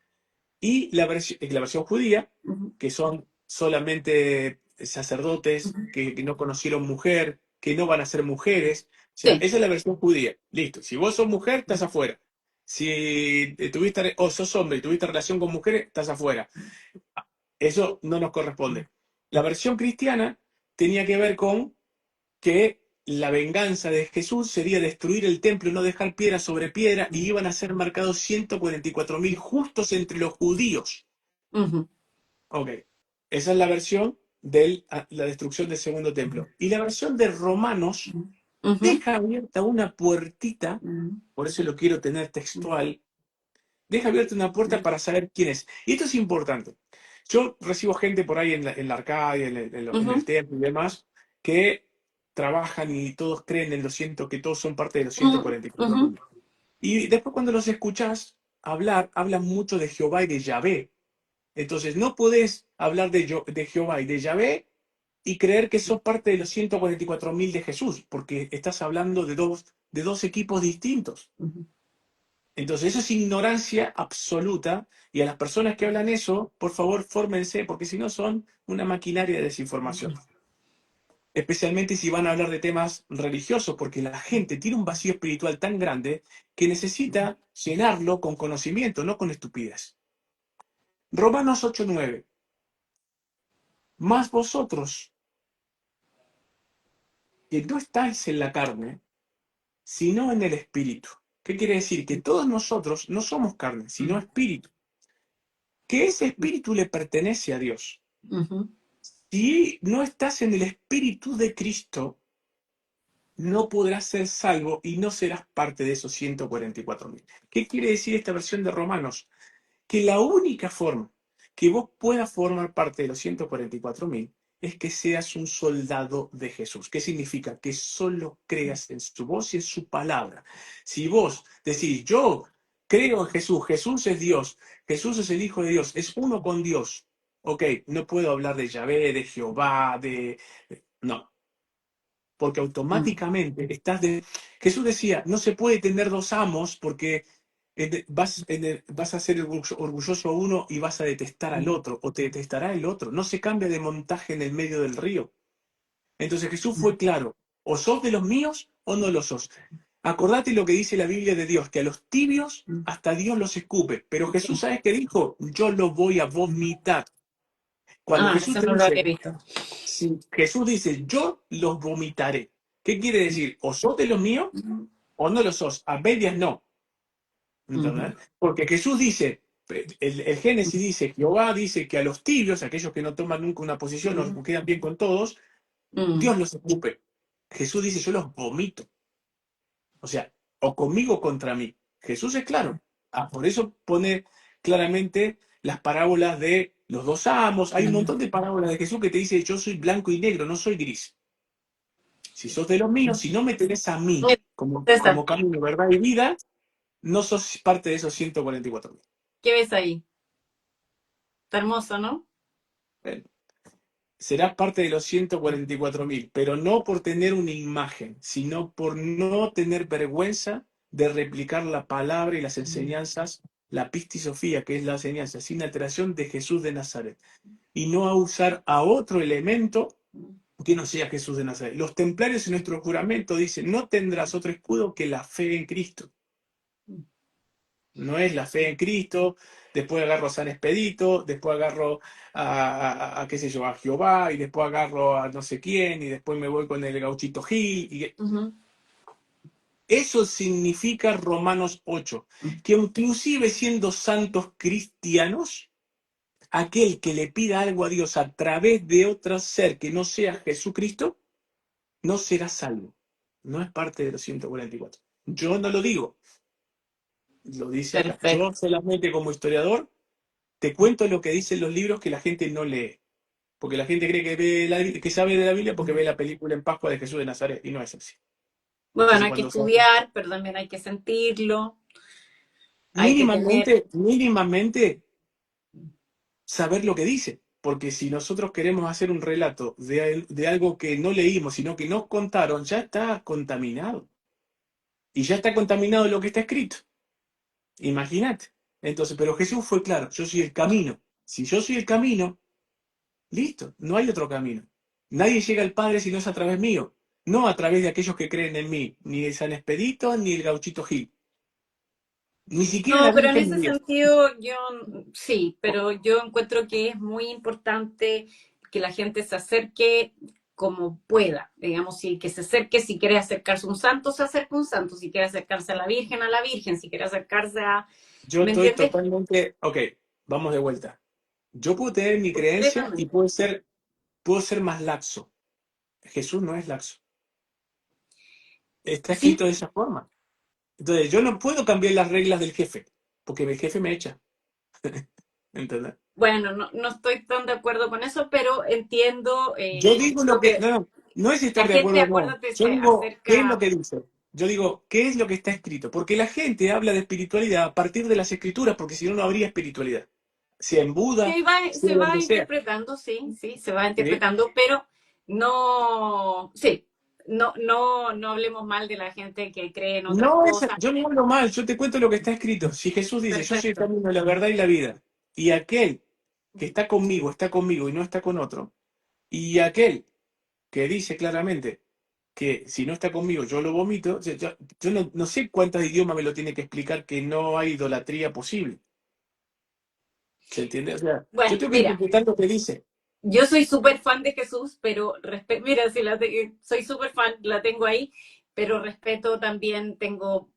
y la versión judía, ujú. que son solamente sacerdotes que no conocieron mujer, que no van a ser mujeres. O sea, Sí. esa es la versión judía. Listo. Si vos sos mujer, estás afuera. Si o sos hombre y tuviste relación con mujeres, estás afuera. Eso no nos corresponde. La versión cristiana tenía que ver con que la venganza de Jesús sería destruir el templo, no dejar piedra sobre piedra, y iban a ser marcados 144.000 justos entre los judíos. Ujú, Ok, esa es la versión de la destrucción del segundo templo. Y la versión de Romanos ujú, deja abierta una puertita, ujú, por eso lo quiero tener textual, deja abierta una puerta para saber quién es. Y esto es importante. Yo recibo gente por ahí en la Arcadia, en el ujú, templo y demás, que trabajan y todos creen en que todos son parte de los ujú, 144 ujú, mil. Y después cuando los escuchás hablar, hablan mucho de Jehová y de Yahvé. Entonces no podés hablar de Jehová y de Yahvé y creer que sos parte de los 144.000 de Jesús, porque estás hablando de dos equipos distintos. ujú. Entonces eso es ignorancia absoluta, y a las personas que hablan eso, por favor, fórmense, porque si no son una maquinaria de desinformación. Especialmente si van a hablar de temas religiosos, porque la gente tiene un vacío espiritual tan grande que necesita llenarlo con conocimiento, no con estupidez. Romanos 8:9. Más vosotros, que no estáis en la carne, sino en el espíritu. ¿Qué quiere decir? Que todos nosotros no somos carne, sino espíritu. Que ese espíritu le pertenece a Dios. Ujú, Si no estás en el espíritu de Cristo, no podrás ser salvo y no serás parte de esos 144.000. ¿Qué quiere decir esta versión de Romanos? Que la única forma que vos puedas formar parte de los 144.000 es que seas un soldado de Jesús. ¿Qué significa? Que solo creas en su voz y en su palabra. Si vos decís, yo creo en Jesús, Jesús es Dios, Jesús es el Hijo de Dios, es uno con Dios. Ok, no puedo hablar de Yahvé, de Jehová, No, porque ujú, automáticamente Jesús decía, no se puede tener dos amos porque vas a ser orgulloso a uno y vas a detestar al otro, o te detestará el otro. No se cambia de montaje en el medio del río. Entonces Jesús fue claro, o sos de los míos o no lo sos. Acordate lo que dice la Biblia de Dios, que a los tibios ujú. hasta Dios los escupe. Pero Jesús, ¿sabes qué dijo? Yo lo voy a vomitar. Cuando Ah, Jesús eso te no lo había dice, visto. si Jesús dice, yo los vomitaré. ¿Qué quiere decir? O sos de los míos Ujú, o no lo sos. A medias no. ujú, ¿Entendés? Porque Jesús dice, el Génesis dice, Jehová dice que a los tibios, aquellos que no toman nunca una posición o quedan bien con todos, ujú, Dios los escupe. Jesús dice, yo los vomito. O sea, o conmigo o contra mí. Jesús es claro. Por eso pone claramente las parábolas de los dos amos. Hay un ujú. montón de parábolas de Jesús que te dice, yo soy blanco y negro, no soy gris. Si sos de los míos, si no me tenés a mí como César, camino, verdad y vida, no sos parte de esos 144.000. ¿qué ves ahí? Está hermoso, ¿no? Serás parte de los 144.000, pero no por tener una imagen, sino por no tener vergüenza de replicar la palabra y las enseñanzas, la pistisofía, que es la enseñanza sin alteración de Jesús de Nazaret, y no a usar a otro elemento que no sea Jesús de Nazaret. Los templarios en nuestro juramento dicen, no tendrás otro escudo que la fe en Cristo. No es la fe en Cristo, después agarro a San Expedito, después agarro qué sé yo, a Jehová, y después agarro a no sé quién, y después me voy con el gauchito Gil. Ujú, Eso significa Romanos 8, que inclusive siendo santos cristianos, aquel que le pida algo a Dios a través de otro ser que no sea Jesucristo, no será salvo. No es parte de los 144. Yo no lo digo, lo dice acá. Yo Perfecto. solamente como historiador te cuento lo que dicen los libros que la gente no lee. Porque la gente cree que, que sabe de la Biblia porque ve la película en Pascua de Jesús de Nazaret, y no es así. Bueno, Entonces, hay que cuando estudiar, pero también hay que sentirlo, hay que tener. mínimamente saber lo que dice. Porque si nosotros queremos hacer un relato de algo que no leímos, sino que nos contaron, ya está contaminado. Y ya está contaminado lo que está escrito. Imagínate. Entonces, pero Jesús fue claro, yo soy el camino. Si yo soy el camino, listo, no hay otro camino. Nadie llega al Padre si no es a través mío, no a través de aquellos que creen en mí, ni el San Expedito, ni el Gauchito Gil, ni siquiera No, la pero en Virgen ese de Dios. sentido yo sí, pero yo encuentro que es muy importante que la gente se acerque como pueda, digamos, si que se acerque, si quiere acercarse a un santo, se acerca a un santo, si quiere acercarse a la Virgen, si quiere acercarse a, Yo ¿me estoy entiendes? totalmente, ok, vamos de vuelta. Yo puedo tener mi creencia y Completamente. puedo ser más laxo. Jesús no es laxo. Está Sí, escrito de esa forma. Entonces, yo no puedo cambiar las reglas del jefe, porque el jefe me echa. ¿Entendés? bueno, no estoy tan de acuerdo con eso, pero entiendo Yo digo lo lo que, que no es la estar de gente, acuerdo o no. acuérdate, Yo se digo, ¿qué es lo acerca. que dice? Yo digo, ¿qué es lo que está escrito? Porque la gente habla de espiritualidad a partir de las escrituras, porque si no, no habría espiritualidad. Sea en Y Buda, ahí sea se va donde sea. interpretando, sí, sí, se va ¿Sí? interpretando, pero no, sí, no hablemos mal de la gente que cree en otras No es, cosas. yo no hablo mal, yo te cuento lo que está escrito. Si Jesús dice, yo soy el Perfecto. camino, la verdad y la vida, y aquel que está conmigo y no está con otro, y aquel que dice claramente que si no está conmigo yo lo vomito, o sea, yo no sé cuántos idiomas me lo tiene que explicar que no hay idolatría posible. ¿Se entiende? O sea, yo Bueno, tengo que mira, interpretar lo que dice. yo soy súper fan de Jesús, pero mira, si soy súper fan, la tengo ahí, pero respeto también, tengo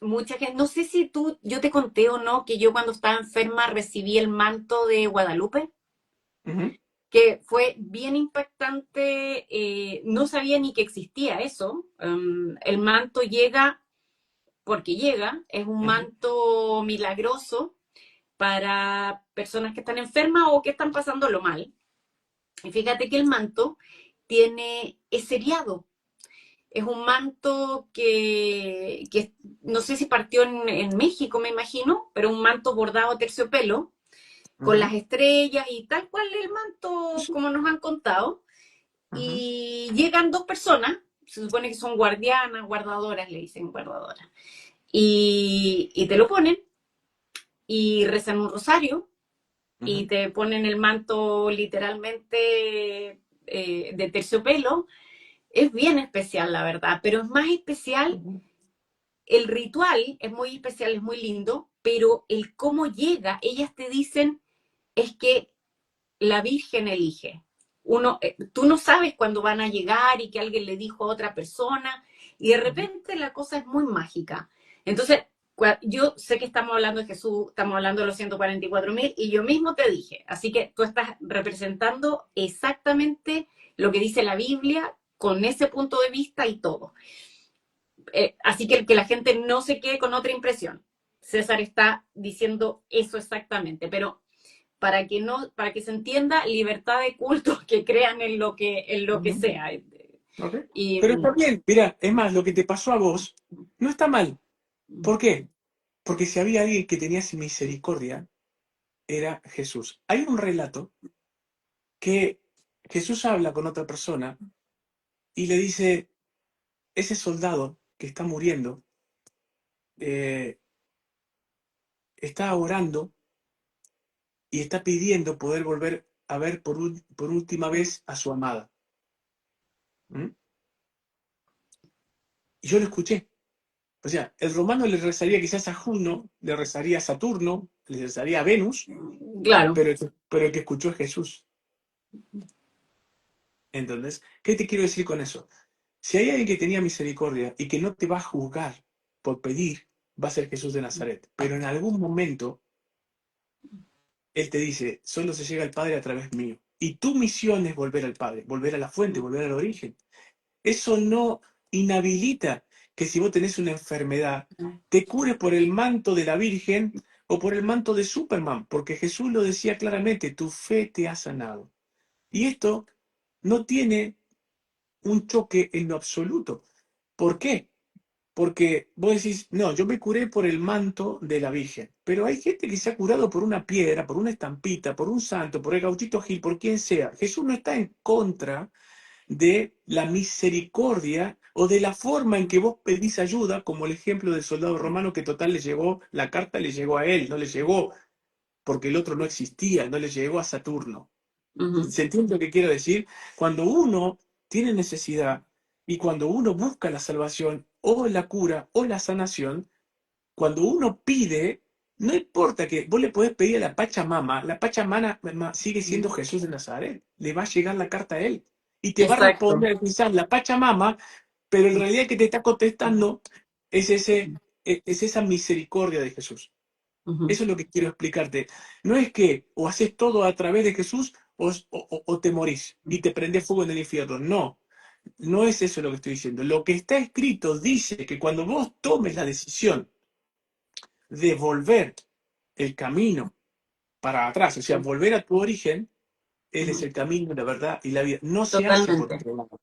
mucha gente, no sé si yo te conté o no, que yo cuando estaba enferma recibí el manto de Guadalupe. Ujú, Que fue bien impactante, no sabía ni que existía eso. El manto llega porque llega, es un ujú, manto milagroso para personas que están enfermas o que están pasándolo mal. Y fíjate que el manto es seriado. Es un manto que no sé si partió en México, me imagino, pero un manto bordado a terciopelo, con ujú, las estrellas y tal cual el manto, sí, como nos han contado. ujú, Y llegan dos personas, se supone que son guardianas, guardadoras, le dicen guardadoras, y te lo ponen y rezan un rosario y ujú, te ponen el manto literalmente de terciopelo. Es bien especial, la verdad, pero es más especial, ujú, el ritual es muy especial, es muy lindo, pero el cómo llega, ellas te dicen, es que la Virgen elige. Tú no sabes cuándo van a llegar y que alguien le dijo a otra persona y de ujú, repente la cosa es muy mágica. Entonces, yo sé que estamos hablando de Jesús, estamos hablando de los 144.000 y yo mismo te dije, así que tú estás representando exactamente lo que dice la Biblia con ese punto de vista y todo. Así que la gente no se quede con otra impresión. César está diciendo eso exactamente, pero para que se entienda, libertad de culto, que crean en lo que ujú. sea. ¿Ok? Y Pero está bien, mira, es más, lo que te pasó a vos no está mal. ¿Por qué? Porque si había alguien que tenía misericordia, era Jesús. Hay un relato que Jesús habla con otra persona y le dice, ese soldado que está muriendo, eh, está orando y está pidiendo poder volver a ver por última vez a su amada. ¿Mm? Y yo lo escuché. O sea, el romano le rezaría quizás a Juno, le rezaría a Saturno, le rezaría a Venus, claro, pero el que escuchó es Jesús. ¿Entendés? ¿Qué te quiero decir con eso? Si hay alguien que tenía misericordia y que no te va a juzgar por pedir, va a ser Jesús de Nazaret. Pero en algún momento Él te dice, solo se llega al Padre a través mío. Y tu misión es volver al Padre, volver a la fuente, volver al origen. Eso no inhabilita que si vos tenés una enfermedad, te cures por el manto de la Virgen o por el manto de Superman, porque Jesús lo decía claramente, tu fe te ha sanado. Y esto no tiene un choque en lo absoluto. ¿Por qué? Porque vos decís, no, yo me curé por el manto de la Virgen, pero hay gente que se ha curado por una piedra, por una estampita, por un santo, por el gauchito Gil, por quien sea. Jesús no está en contra de la misericordia o de la forma en que vos pedís ayuda, como el ejemplo del soldado romano que total le llegó, la carta le llegó a él, no le llegó porque el otro no existía, no le llegó a Saturno. Ujú. ¿Se entiende lo que quiero decir? Cuando uno tiene necesidad y cuando uno busca la salvación o la cura o la sanación, cuando uno pide, no importa que vos le podés pedir a la Pachamama sigue siendo Jesús de Nazaret, le va a llegar la carta a él y te va a Exacto. responder quizás la Pachamama, pero en realidad que te está contestando es, es esa misericordia de Jesús. Ujú. Eso es lo que quiero explicarte. No es que o haces todo a través de Jesús o te morís y te prendés fuego en el infierno. No, no es eso lo que estoy diciendo. Lo que está escrito dice que cuando vos tomes la decisión de volver el camino para atrás, o sea, Sí. volver a tu origen, Él es Ujú. el camino, la verdad y la vida. No se hace por Totalmente. otro lado.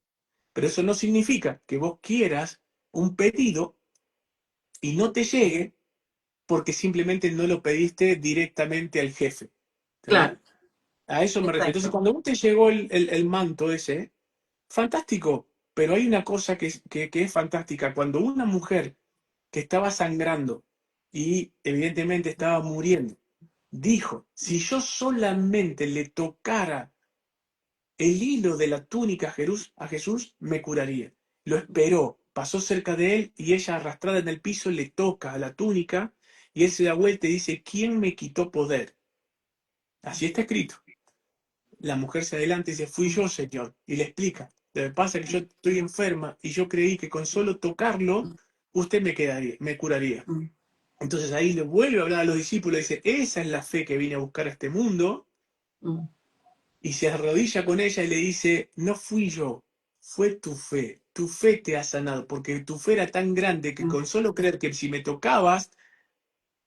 Pero eso no significa que vos quieras un pedido y no te llegue porque simplemente no lo pediste directamente al jefe. ¿Entendés? Claro, A eso me refiero. Entonces, exacto. cuando vos te llegó el manto ese, fantástico, pero hay una cosa que es fantástica. Cuando una mujer que estaba sangrando y evidentemente estaba muriendo, dijo, si yo solamente le tocara el hilo de la túnica a Jesús, me curaría. Lo esperó, pasó cerca de él y ella arrastrada en el piso le toca a la túnica y él se da vuelta y dice, ¿quién me quitó poder? Así está escrito. La mujer se adelanta y dice, fui yo, Señor. Y le explica, lo que pasa es que yo estoy enferma y yo creí que con solo tocarlo, usted me curaría. Mm. Entonces ahí le vuelve a hablar a los discípulos y dice, esa es la fe que vine a buscar a este mundo. Mm. Y se arrodilla con ella y le dice, no fui yo, fue tu fe te ha sanado, porque tu fe era tan grande que Mm. con solo creer que si me tocabas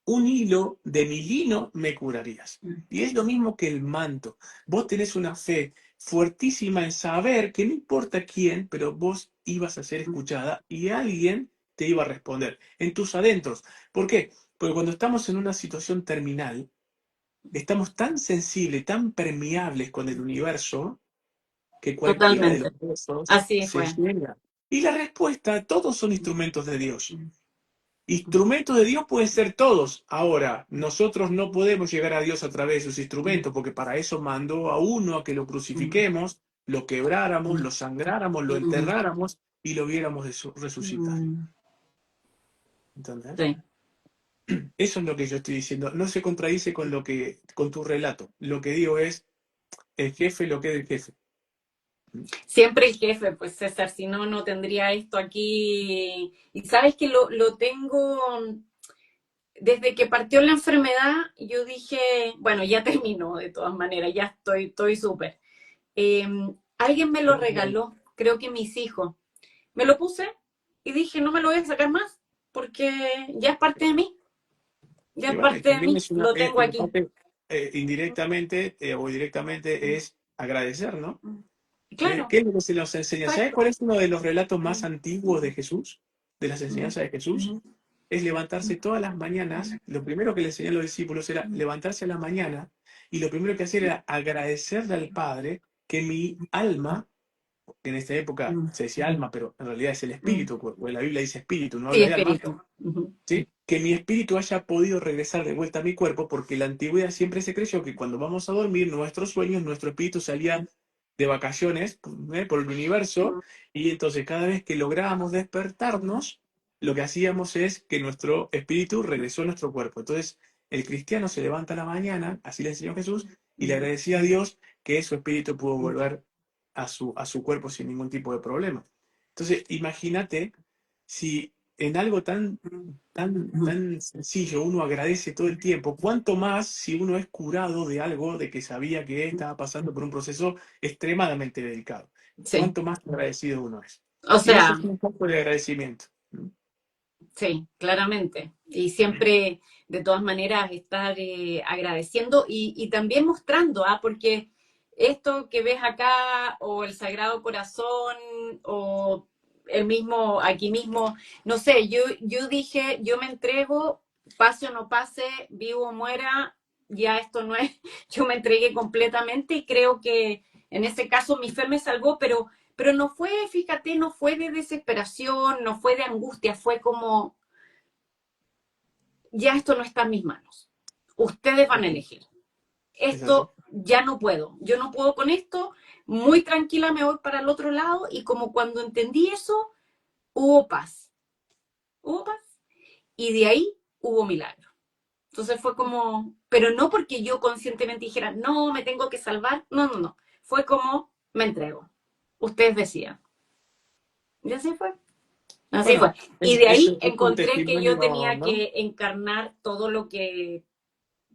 un hilo de mi lino me curarías. Mm. Y es lo mismo que el manto. Vos tenés una fe fuertísima en saber que no importa quién, pero vos ibas a ser escuchada y alguien te iba a responder en tus adentros. ¿Por qué? Porque cuando estamos en una situación terminal, estamos tan sensibles, tan permeables con el universo, que cualquiera de Totalmente. los besos Así se fue. llena. Y la respuesta, todos son instrumentos de Dios. Mm. Instrumentos de Dios pueden ser todos. Ahora, nosotros no podemos llegar a Dios a través de sus instrumentos, porque para eso mandó a uno a que lo Mm. crucifiquemos, lo quebráramos, Mm. lo sangráramos, lo Mm. enterráramos y lo viéramos resucitar. Mm. ¿Entendés? Sí. Eso es lo que yo estoy diciendo. No se contradice con con tu relato. Lo que digo es el jefe lo que es el jefe. Siempre el jefe, pues César, si no, no tendría esto aquí. Y sabes que lo tengo, desde que partió la enfermedad, yo dije, bueno, ya terminó de todas maneras, ya estoy súper. Eh, Alguien me lo regaló, creo que mis hijos. Me lo puse y dije, no me lo voy a sacar más, porque ya es parte de mí, ya Y es bueno, y parte de también mí, es una, lo tengo y aquí. aparte, indirectamente o directamente es agradecer, ¿no? Claro, ¿Qué es lo que se nos enseña? ¿Sabes exacto. cuál es uno de los relatos más antiguos de Jesús? De las enseñanzas de Jesús. Es levantarse todas las mañanas. Lo primero que le enseñaron los discípulos era levantarse a la mañana y lo primero que hacer era agradecerle al Padre que mi alma, que en esta época se decía alma, pero en realidad es el espíritu, porque la Biblia dice espíritu, no Sí, habla de alma, espíritu. Ujú. ¿sí? Que mi espíritu haya podido regresar de vuelta a mi cuerpo, porque en la antigüedad siempre se creyó que cuando vamos a dormir, nuestros sueños, nuestro espíritu salía de vacaciones por el universo, y entonces cada vez que lográbamos despertarnos, lo que hacíamos es que nuestro espíritu regresó a nuestro cuerpo. Entonces, el cristiano se levanta a la mañana, así le enseñó Jesús, y le agradecía a Dios que su espíritu pudo volver a su cuerpo sin ningún tipo de problema. Entonces, imagínate si en algo tan sencillo uno agradece todo el tiempo, cuánto más si uno es curado de algo de que sabía que estaba pasando por un proceso extremadamente delicado. Sí. Cuánto más agradecido uno es. O Y eso sea, es un poco de agradecimiento. sí, claramente. Y siempre, de todas maneras, estar agradeciendo y también mostrando, ¿ah? Porque esto que ves acá, o el Sagrado Corazón, o el mismo, aquí mismo, no sé, yo dije, yo me entrego, pase o no pase, vivo o muera, ya esto no es, yo me entregué completamente y creo que en ese caso mi fe me salvó, pero no fue, fíjate, no fue de desesperación, no fue de angustia, fue como, ya esto no está en mis manos. Ustedes van a elegir. Es así. Esto ya no puedo. Yo no puedo con esto. Muy tranquila me voy para el otro lado y como cuando entendí eso, hubo paz. Hubo paz. Y de ahí hubo milagro. Entonces fue como, pero no porque yo conscientemente dijera, no, me tengo que salvar. No, no, no. Fue como, me entrego. Ustedes decían. Y así fue. Así fue. Bueno, Y de ahí es un encontré que yo testimonio, tenía ¿no? que encarnar todo lo que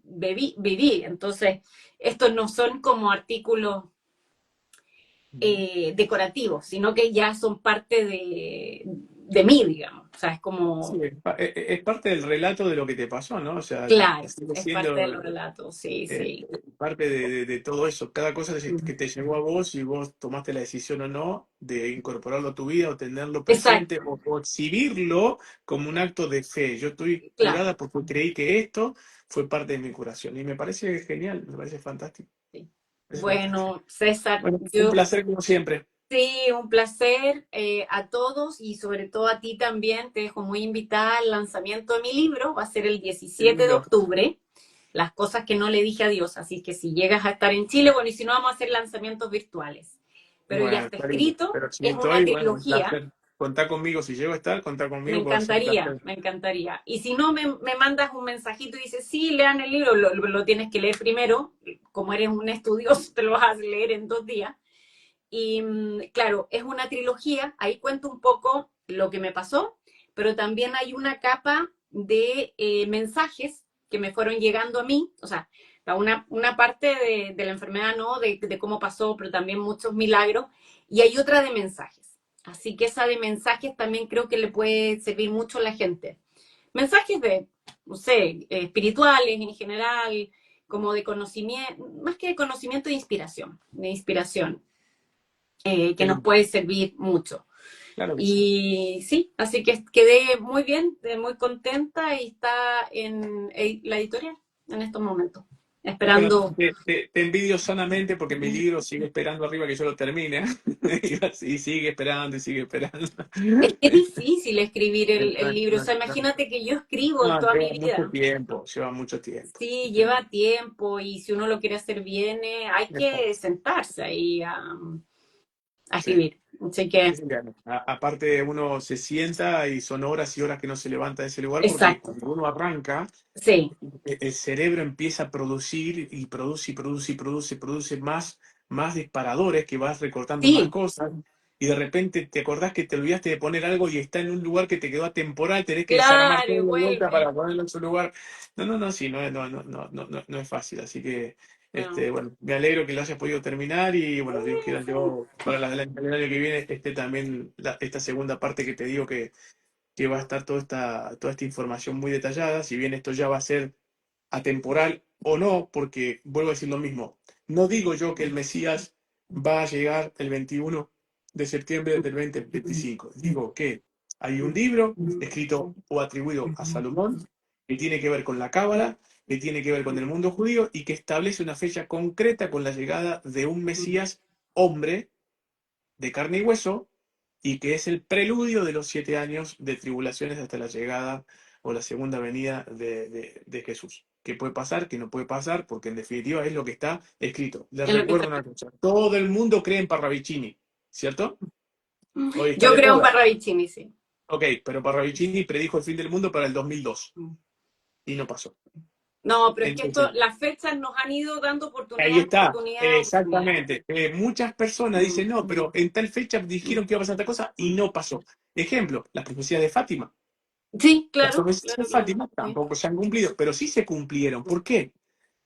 viví. Entonces, estos no son como artículos decorativos, sino que ya son parte de mí, digamos. O sea, es Sí, como, es parte del relato de lo que te pasó, ¿no? O sea, claro, sigue es parte siendo del relato, sí, eh, sí. parte de todo eso. Cada cosa que te llegó a vos y vos tomaste la decisión o no de incorporarlo a tu vida o tenerlo presente Exacto, o exhibirlo como un acto de fe. Yo estoy claro. curada porque creí que esto fue parte de mi curación. Y me parece genial, me parece fantástico. Sí. Es fantástico. Bueno, César, Bueno, un yo placer como siempre. sí, un placer a todos y sobre todo a ti también. Te dejo muy invitada al lanzamiento de mi libro. Va a ser el Qué 17 de lindo. octubre. Las cosas que no le dije adiós. Así que si llegas a estar en Chile, bueno, y si no, vamos a hacer lanzamientos virtuales. Pero ya Bueno, está está lindo. escrito. Pero si Es una estoy, bueno, un trilogía. placer. Contá conmigo, si llego a estar, contá conmigo, puede ser un placer. Me encantaría. Y si no, me mandas un mensajito y dices, sí, lean el libro. Lo tienes que leer primero. Como eres un estudioso, te lo vas a leer en 2 días. Y claro, es una trilogía, ahí cuento un poco lo que me pasó, pero también hay una capa de mensajes que me fueron llegando a mí, o sea, una parte de la enfermedad, ¿no? De cómo pasó, pero también muchos milagros, y hay otra de mensajes. Así que esa de mensajes también creo que le puede servir mucho a la gente. Mensajes de, no sé, espirituales en general, como de conocimiento, más que de conocimiento, de inspiración que Qué nos lindo. puede servir mucho. Claro que sí. Y sí, así que quedé muy bien, muy contenta y está en la editorial en estos momentos, Bueno, esperando. te envidio sanamente porque mi libro sigue esperando arriba que yo lo termine. Y sigue esperando y sigue esperando. Es que es difícil escribir el libro, o No, sea, imagínate que yo escribo no, toda mi lleva mucho vida. tiempo, lleva mucho tiempo. Sí, lleva tiempo y si uno lo quiere hacer bien, hay que Exacto. sentarse ahí a Sí. escribir. Así que, Es invierno. Aparte, uno se sienta y son horas y horas que no se levanta de ese lugar porque exacto, cuando uno arranca, sí, el cerebro empieza a producir y produce y produce y produce, produce más disparadores que vas recortando más sí, cosas y de repente te acordás que te olvidaste de poner algo y está en un lugar que te quedó atemporal, tenés que desarmar claro, todo y de vuelta vuelve. para ponerlo en su lugar. No, sí, no es fácil. Así que, No. bueno, me alegro que lo hayas podido terminar y bueno, Dios quiera Sí. yo para el año que viene esté también esta segunda parte que te digo que va a estar toda esta información muy detallada, si bien esto ya va a ser atemporal o no, porque vuelvo a decir lo mismo, no digo yo que el Mesías va a llegar el 21 de septiembre del 2025, digo que hay un libro escrito o atribuido a Salomón que tiene que ver con la Cábala, que tiene que ver con el mundo judío y que establece una fecha concreta con la llegada de un Mesías hombre de carne y hueso, y que es el preludio de los 7 años de tribulaciones hasta la llegada o la segunda venida de Jesús. ¿Qué puede pasar? ¿Qué no puede pasar? Porque en definitiva es lo que está escrito. Les Es lo que está. recuerdo una cosa, todo el mundo cree en Parravicini, ¿cierto? Hoy está Yo de creo en moda. Parravicini, sí. Ok, pero Parravicini predijo el fin del mundo para el 2002 y no pasó. No, pero es que esto, Entonces, las fechas nos han ido dando ahí oportunidad, está, oportunidad, oportunidad. exactamente. Muchas personas dicen, no, pero en tal fecha dijeron que iba a pasar tal cosa y no pasó. Ejemplo, las profecías de Fátima. Sí, Las claro, promesas de claro, claro. Fátima Sí. tampoco se han cumplido, pero sí se cumplieron. ¿Por qué?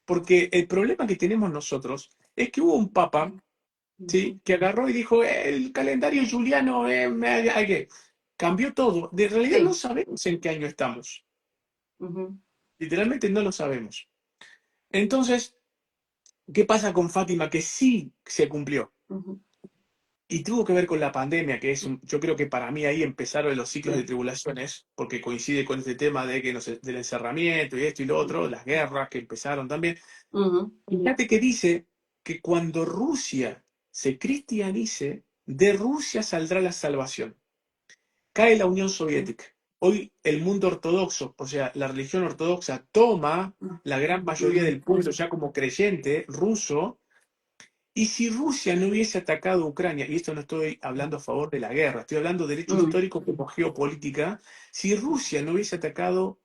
Porque el problema que tenemos nosotros es que hubo un papa, ¿sí? Que agarró y dijo, el calendario juliano, hay que... Cambió todo. De realidad no Sí. sabemos en qué año estamos. Ujú, Literalmente no lo sabemos. Entonces, ¿qué pasa con Fátima? Que sí se cumplió. ujú. Y tuvo que ver con la pandemia, que es yo creo que para mí ahí empezaron los ciclos de Sí. tribulaciones, porque coincide con este tema de que del encerramiento y esto y lo otro, las guerras que empezaron también. Ujú, Fíjate que dice que cuando Rusia se cristianice, de Rusia saldrá la salvación. Cae la Unión Soviética. Hoy el mundo ortodoxo, o sea, la religión ortodoxa, toma la gran mayoría del pueblo ya como creyente ruso. Y si Rusia no hubiese atacado a Ucrania, y esto no estoy hablando a favor de la guerra, estoy hablando de derecho ujú, histórico como geopolítica, si Rusia no hubiese atacado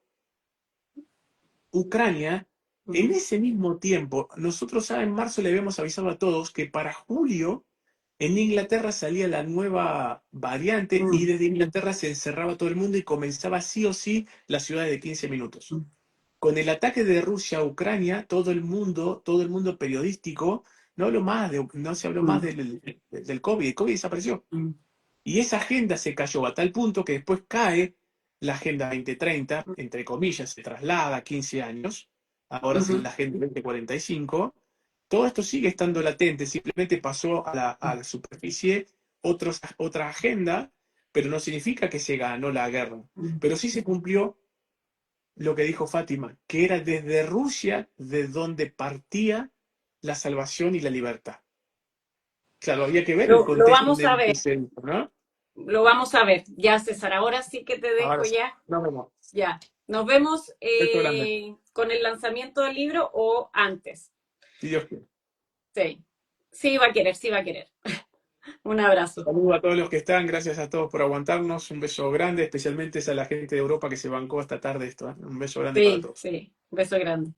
Ucrania, en ujú, ese mismo tiempo, nosotros ya en marzo le habíamos avisado a todos que para julio en Inglaterra salía la nueva variante y ujú, desde Inglaterra se encerraba todo el mundo y comenzaba sí o sí la ciudad de 15 minutos. Con el ataque de Rusia a Ucrania, todo el mundo periodístico, no se habló más ujú, del COVID, el COVID desapareció. ujú, Y esa agenda se cayó a tal punto que después cae la Agenda 2030, entre comillas, se traslada a 15 años, ahora es ujú, la Agenda 2045. Todo esto sigue estando latente, simplemente pasó a la superficie otra agenda, pero no significa que se ganó la guerra. ujú. Pero sí se cumplió lo que dijo Fátima, que era desde Rusia de donde partía la salvación y la libertad. Claro, había que ver el Lo contexto vamos en a el que ver, se dijo, ¿no? lo vamos a ver. Ya, César, ahora sí que te dejo Ahora sí, ya. nos vemos. Ya. Nos vemos Beso grande, con el lanzamiento del libro o antes. si Dios quiere. Sí. Sí va a querer, sí va a querer. Un abrazo. Saludos a todos los que están, gracias a todos por aguantarnos, un beso grande, especialmente a la gente de Europa que se bancó esta tarde esto, ¿eh? Un beso grande para Sí, todos. sí. Beso grande.